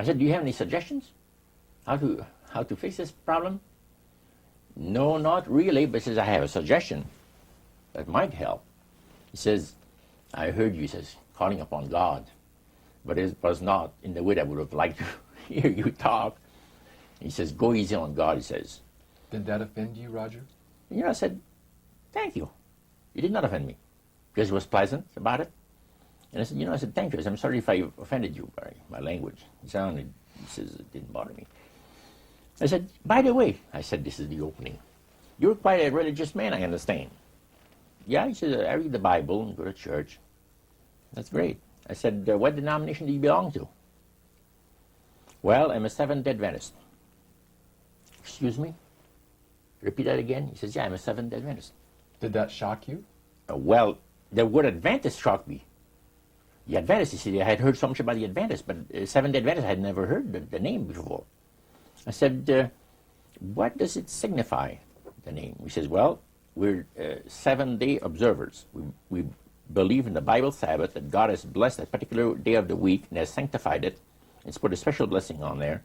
said, do you have any suggestions how to fix this problem? No, not really, but he says, I have a suggestion that might help. He says, I heard you, he says, calling upon God, but it was not in the way that I would have liked to hear you talk. He says, go easy on God, he says. Did that offend you, Roger? You know, I said, thank you. You did not offend me, because it was pleasant about it. And I said, you know, I said, thank you. I said, I'm sorry if I offended you by my language. He says, it didn't bother me. I said, by the way, I said, this is the opening. You're quite a religious man, I understand. Yeah, he said, I read the Bible and go to church. That's great. I said, what denomination do you belong to? Well, I'm a Seventh-day Adventist. Excuse me? Repeat that again? He says, yeah, I'm a Seventh-day Adventist. Did that shock you? Well, the word Adventist shocked me. The Adventist, you see, I had heard so much about the Adventist, but Seventh-day Adventist, I had never heard the name before. I said, what does it signify, the name? He says, well, we're 7-day observers. We believe in the Bible Sabbath, that God has blessed that particular day of the week and has sanctified it. It's put a special blessing on there,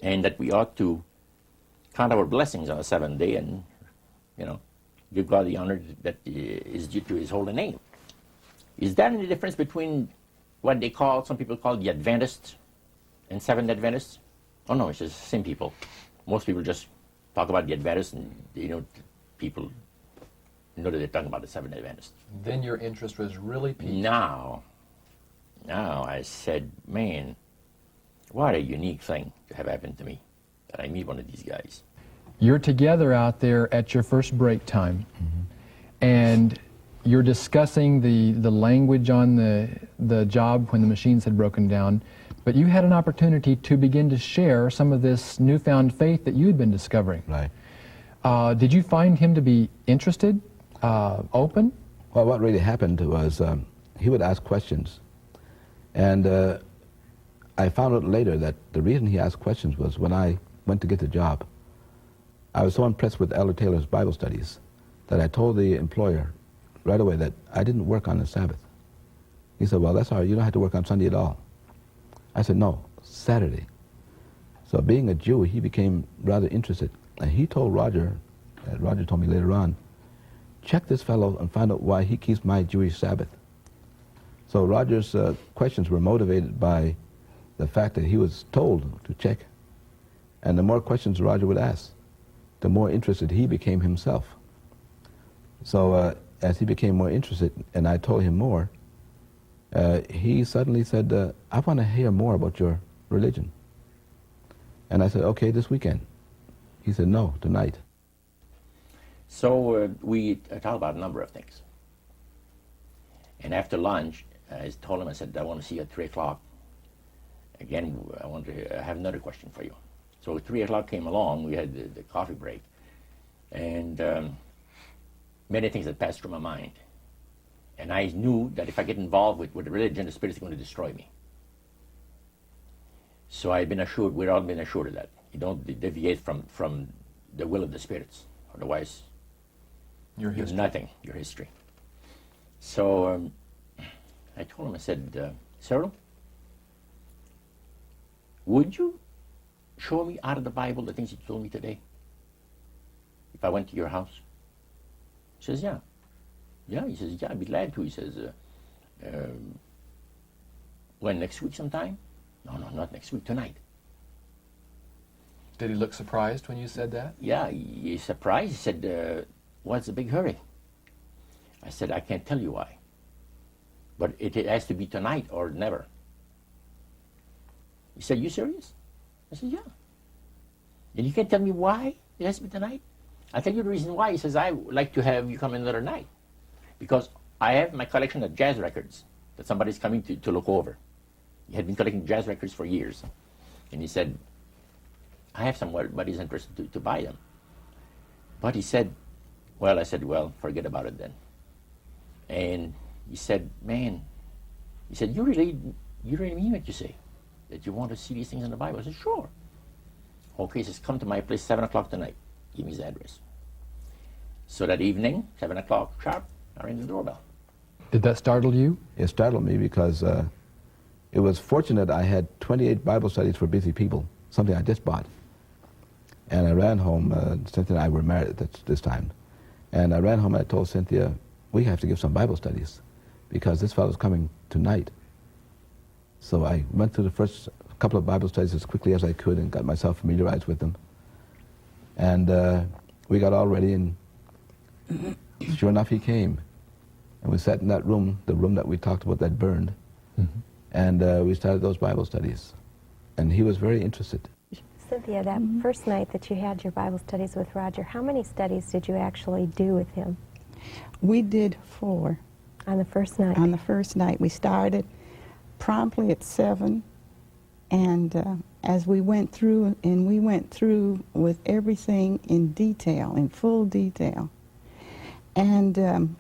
and that we ought to count our blessings on the 7th day and, you know, give God the honor that is due to his holy name. Is there any difference between what they call, some people call the Adventists and Seventh-day Adventists? Oh no, it's just the same people. Most people just talk about the Adventists, and you know, people know that they're talking about the Seventh-day Adventists. Then your interest was really piqued. Now I said, man, what a unique thing to have happened to me, that I meet one of these guys. You're together out there at your first break time, and you're discussing the language on the job when the machines had broken down, but you had an opportunity to begin to share some of this newfound faith that you had been discovering. Right. Did you find him to be interested, open? Well, what really happened was he would ask questions, and I found out later that the reason he asked questions was when I went to get the job, I was so impressed with Elder Taylor's Bible studies that I told the employer right away that I didn't work on the Sabbath. He said, well, that's all right. You don't have to work on Sunday at all. I said, no, Saturday. So being a Jew, he became rather interested. And he told Roger, Roger told me later on, check this fellow and find out why he keeps my Jewish Sabbath. So Roger's questions were motivated by the fact that he was told to check. And the more questions Roger would ask, the more interested he became himself. So as he became more interested, and I told him more, he suddenly said, I want to hear more about your religion. And I said, okay, this weekend. He said, no, tonight. So we talked about a number of things. And after lunch, I told him, I said, I want to see you at 3 o'clock. Again, I have another question for you. So 3 o'clock came along, we had the coffee break, and many things had passed through my mind. And I knew that if I get involved with the religion, the Spirit is going to destroy me. So I'd been assured, we'd all been assured of that. You don't deviate from the will of the spirits, otherwise Your you're history. nothing, your history. So I told him, I said, Cyril, would you show me out of the Bible the things you told me today if I went to your house? He says, yeah. Yeah, he says, yeah, I'd be glad to. He says, when, next week sometime? No, not next week, tonight. Did he look surprised when you said that? Yeah, he's surprised. He said, what's the big hurry? I said, I can't tell you why. But it has to be tonight or never. He said, you serious? I said, yeah. And you can't tell me why it has to be tonight? I'll tell you the reason why. He says, I would like to have you come another night. Because I have my collection of jazz records that somebody's coming to look over. He had been collecting jazz records for years. And he said, I have somebody's interested to buy them. But he said, well, I said, well, forget about it then. And he said, man, he said, you really mean what you say? That you want to see these things in the Bible? I said, sure. Okay, he says, come to my place 7 o'clock tonight. Give me his address. So that evening, 7 o'clock sharp, I rang the doorbell. Did that startle you? It startled me because it was fortunate I had 28 Bible studies for busy people, something I just bought. And I ran home, Cynthia and I were married at this time. And I ran home and I told Cynthia, we have to give some Bible studies because this fellow's coming tonight. So I went through the first couple of Bible studies as quickly as I could and got myself familiarized with them. And we got all ready, and sure enough, he came. And we sat in that room, the room that we talked about that burned, and we started those Bible studies. And he was very interested. Cynthia, that first night that you had your Bible studies with Roger, how many studies did you actually do with him We did 4 on the first night? on the first night. We started promptly at 7, and as we went through, with everything in detail, in full detail. And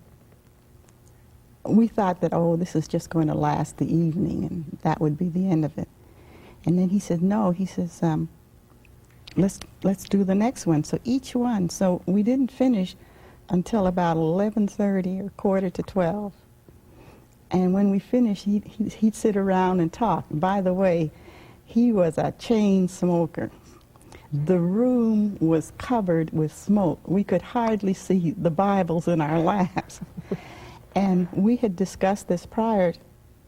we thought that, oh, this is just going to last the evening, and that would be the end of it. And then he said, no, he says, let's do the next one. So each one, so we didn't finish until about 11:30 or quarter to 12. And when we finished, he'd sit around and talk. By the way, he was a chain smoker. The room was covered with smoke. We could hardly see the Bibles in our laps. And we had discussed this prior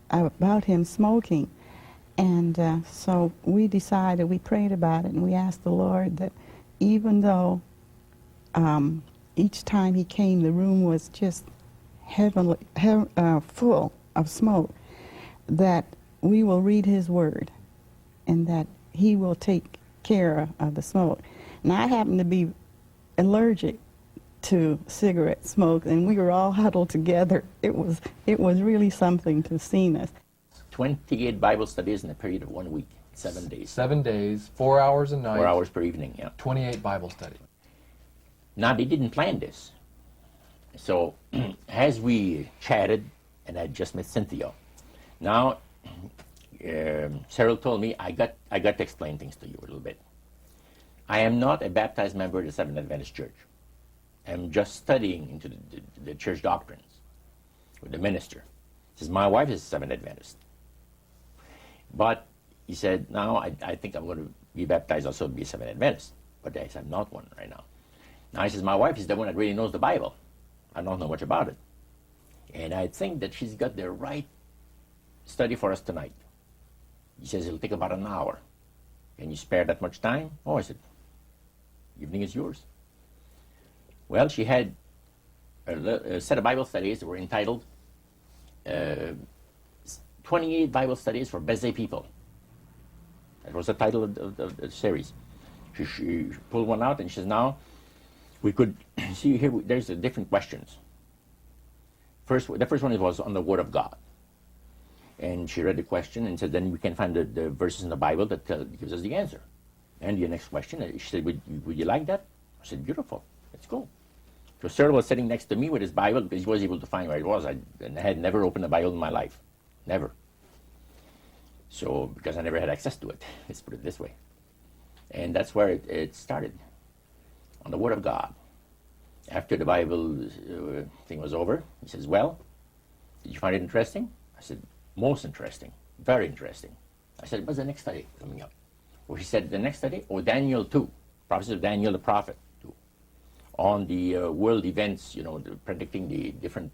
about him smoking. And so we decided, we prayed about it, and we asked the Lord that even though each time he came, the room was just heavenly, full of smoke, that we will read his word and that he will take care of the smoke. And I happen to be allergic to cigarette smoke, and we were all huddled together. It was really something to see us. 28 Bible studies in a period of 1 week, 7 days. 7 days, 4 hours a night. 4 hours per evening, yeah. 28 Bible studies. Now, they didn't plan this. So, as we chatted, and I just met Cynthia, now, Cyril told me, I got to explain things to you a little bit. I am not a baptized member of the Seventh Adventist Church. I'm just studying into the church doctrines with the minister. He says, my wife is a Seventh Adventist. But he said, now I think I'm going to be baptized also to be a Seventh Adventist. But I said, I'm not one right now. Now he says, my wife is the one that really knows the Bible. I don't know much about it. And I think that she's got the right study for us tonight. He says, it'll take about an hour. Can you spare that much time? Oh, I said, evening is yours. Well, she had a set of Bible studies that were entitled 28 Bible Studies for Busy People. That was the title of the series. She pulled one out and she says, now, we could see here, there's the different questions. The first one was on the Word of God. And she read the question and said, then we can find the verses in the Bible that gives us the answer. And the next question, she said, would you like that? I said, beautiful, let's go. So Cyril was sitting next to me with his Bible because he was able to find where it was. I had never opened a Bible in my life, never. So, because I never had access to it, let's put it this way. And that's where it started, on the Word of God. After the Bible thing was over, he says, well, did you find it interesting? I said, most interesting, very interesting. I said, what's the next study coming up? Well, he said, the next study, Daniel 2, prophecy of Daniel the prophet, 2, on the world events, predicting the different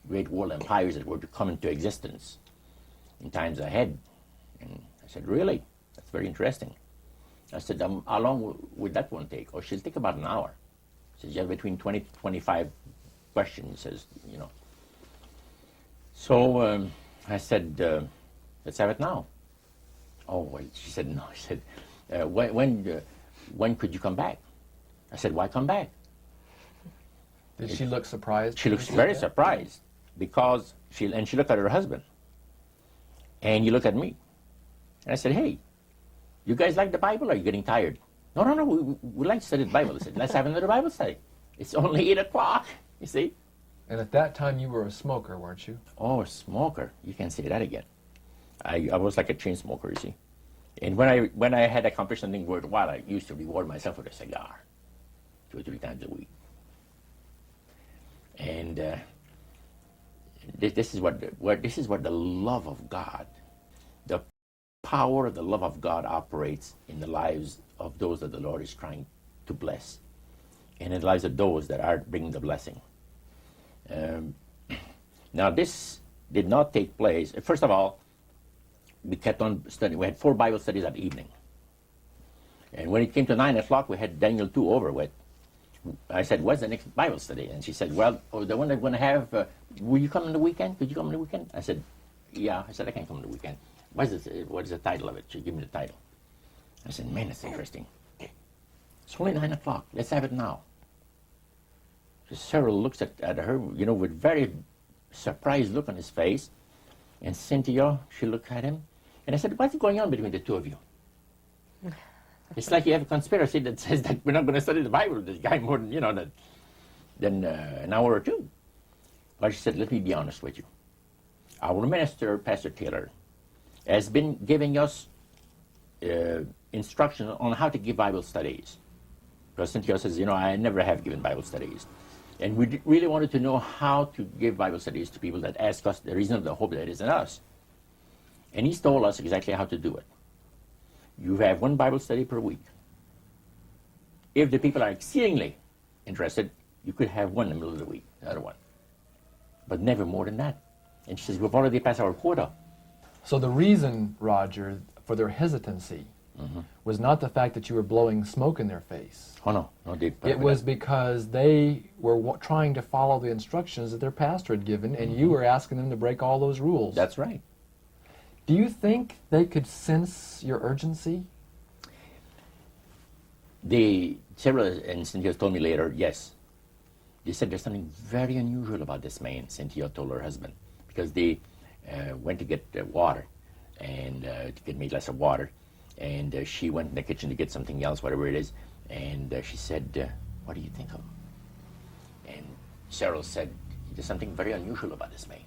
great world empires that were to come into existence in times ahead. And I said, really? That's very interesting. I said, how long would that one take? Oh, she'll take about an hour. She says, you have between 20 to 25 questions, he says, So I said, let's have it now. Oh, well, she said, no. She said, when could you come back? I said, why come back? Did she look surprised? She looks very surprised because she looked at her husband. And you look at me. And I said, hey, you guys like the Bible or are you getting tired? No, we like to study the Bible. I said, let's have another Bible study. It's only 8 o'clock, you see. And at that time, you were a smoker, weren't you? Oh, a smoker. You can say that again. I was like a chain smoker, you see. And when I had accomplished something worthwhile, I used to reward myself with a cigar 2 or 3 times a week. And this is what the love of God, the power of the love of God operates in the lives of those that the Lord is trying to bless, and in the lives of those that are bringing the blessing. Now, this did not take place. First of all, we kept on studying. We had 4 Bible studies that evening. And when it came to 9 o'clock, we had Daniel 2 over with. I said, what's the next Bible study? And she said, well, the one that we're going to have, will you come on the weekend? Could you come on the weekend? I said, yeah. I said, I can't come on the weekend. What is the title of it? She gave me the title. I said, man, that's interesting. It's only 9 o'clock. Let's have it now. So Cyril looks at her, with very surprised look on his face. And Cynthia, she looked at him. And I said, what's going on between the two of you? It's like you have a conspiracy that says that we're not going to study the Bible with this guy more than, than an hour or two. But she said, let me be honest with you. Our minister, Pastor Taylor, has been giving us instruction on how to give Bible studies. Because Cynthia says, I never have given Bible studies. And we really wanted to know how to give Bible studies to people that ask us the reason of the hope that is in us. And he's told us exactly how to do it. You have 1 Bible study per week. If the people are exceedingly interested, you could have 1 in the middle of the week, the other one. But never more than that. And she says, we've already passed our quota. So the reason, Roger, for their hesitancy was not the fact that you were blowing smoke in their face. Oh, no. It was because they were trying to follow the instructions that their pastor had given, and you were asking them to break all those rules. That's right. Do you think they could sense your urgency? Sarah and Cynthia told me later, yes. They said there's something very unusual about this man, Cynthia told her husband, because they went to get water, and to get me a glass of water, and she went in the kitchen to get something else, whatever it is, and she said, what do you think of him? And Cheryl said, there's something very unusual about this man.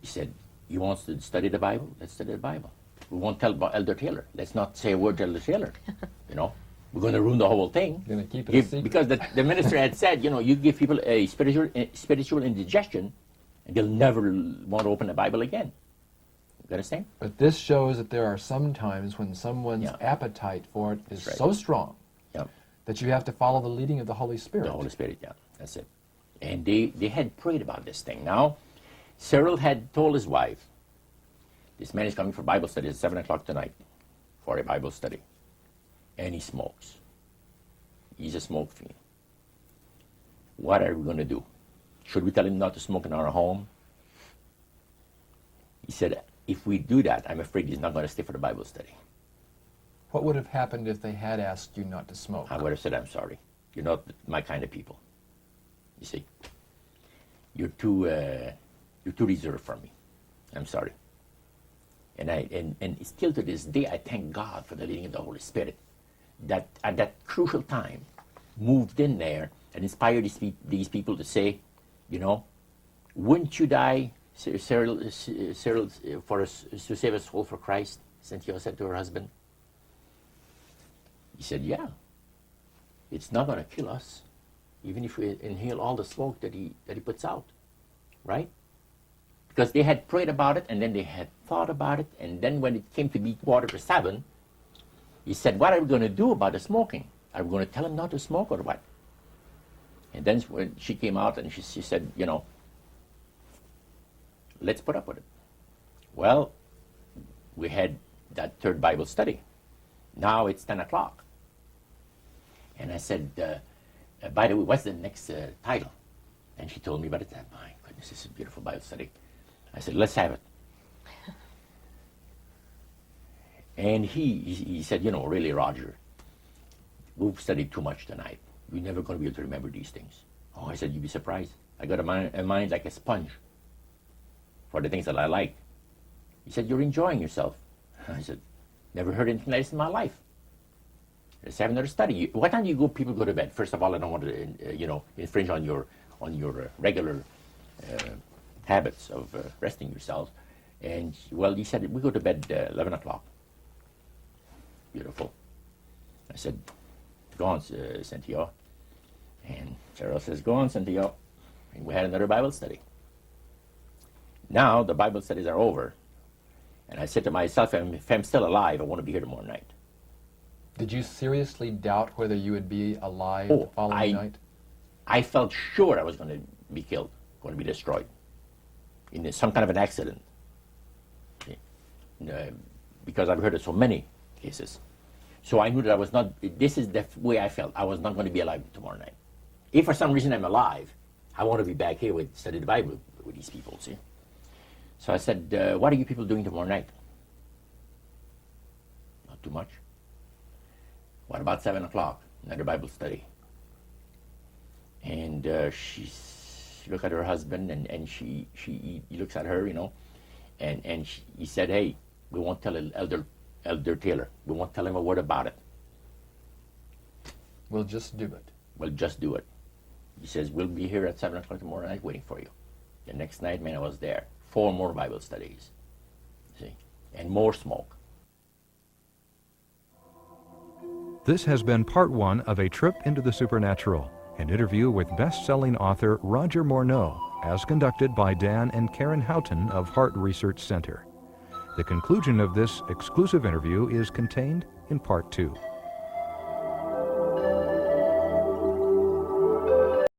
He said, you want to study the Bible? Let's study the Bible. We won't tell about Elder Taylor. Let's not say a word to Elder Taylor. We're going to ruin the whole thing. You're going to keep it a secret. Because the minister had said, you give people a spiritual indigestion, and they'll never want to open the Bible again. You understand? But this shows that there are some times when someone's appetite for it is so strong that you have to follow the leading of the Holy Spirit. The Holy Spirit, that's it. And they had prayed about this thing. Now, Cyril had told his wife, this man is coming for Bible study at 7 o'clock tonight for a Bible study. And he smokes. He's a smoke fiend. What are we going to do? Should we tell him not to smoke in our home? He said, if we do that, I'm afraid he's not going to stay for the Bible study. What would have happened if they had asked you not to smoke? I would have said, I'm sorry. You're not my kind of people. You see? You're too reserved for me. I'm sorry. And still to this day, I thank God for the leading of the Holy Spirit that at that crucial time moved in there and inspired these people to say, wouldn't you die, Cyril, for us to save a soul for Christ? Cynthia said to her husband. He said, yeah. It's not going to kill us, even if we inhale all the smoke that he puts out, right? Because they had prayed about it, and then they had thought about it, and then when it came to be 7:15, he said, what are we going to do about the smoking? Are we going to tell him not to smoke or what? And then when she came out and she said, let's put up with it. Well, we had that 3rd Bible study. Now it's 10 o'clock. And I said, by the way, what's the next title? And she told me about it. My goodness, this is a beautiful Bible study. I said, let's have it. And he said, really, Roger, we've studied too much tonight. We're never going to be able to remember these things. Oh, I said, you'd be surprised. I got a mind like a sponge for the things that I like. He said, you're enjoying yourself. I said, never heard anything like this in my life. Let's have another study. What time do people go to bed? First of all, I don't want to, infringe on your on your regular habits of resting yourselves. And, well, he said, we go to bed 11 o'clock. Beautiful. I said, go on, Cynthia. And Cheryl says, go on, Cynthia. And we had another Bible study. Now the Bible studies are over. And I said to myself, if I'm still alive, I want to be here tomorrow night. Did you seriously doubt whether you would be alive the following night? I felt sure I was going to be killed, going to be destroyed in some kind of an accident. Because I've heard of so many cases. So I knew that I was not, this is the way I felt. I was not going to be alive tomorrow night. If for some reason I'm alive, I want to be back here with study the Bible with these people, see? So I said, what are you people doing tomorrow night? Not too much. What about 7 o'clock? Another Bible study. And she looked at her husband, and he looks at her, you know, and he said, hey, we won't tell Elder Taylor. We won't tell him a word about it. We'll just do it. We'll just do it. He says, we'll be here at 7 o'clock tomorrow night waiting for you. The next night, man, I was there. 4 more Bible studies. See? And more smoke. This has been part 1 of A Trip into the Supernatural, an interview with best-selling author Roger Morneau, as conducted by Dan and Karen Houghton of Heart Research Center. The conclusion of this exclusive interview is contained in part 2.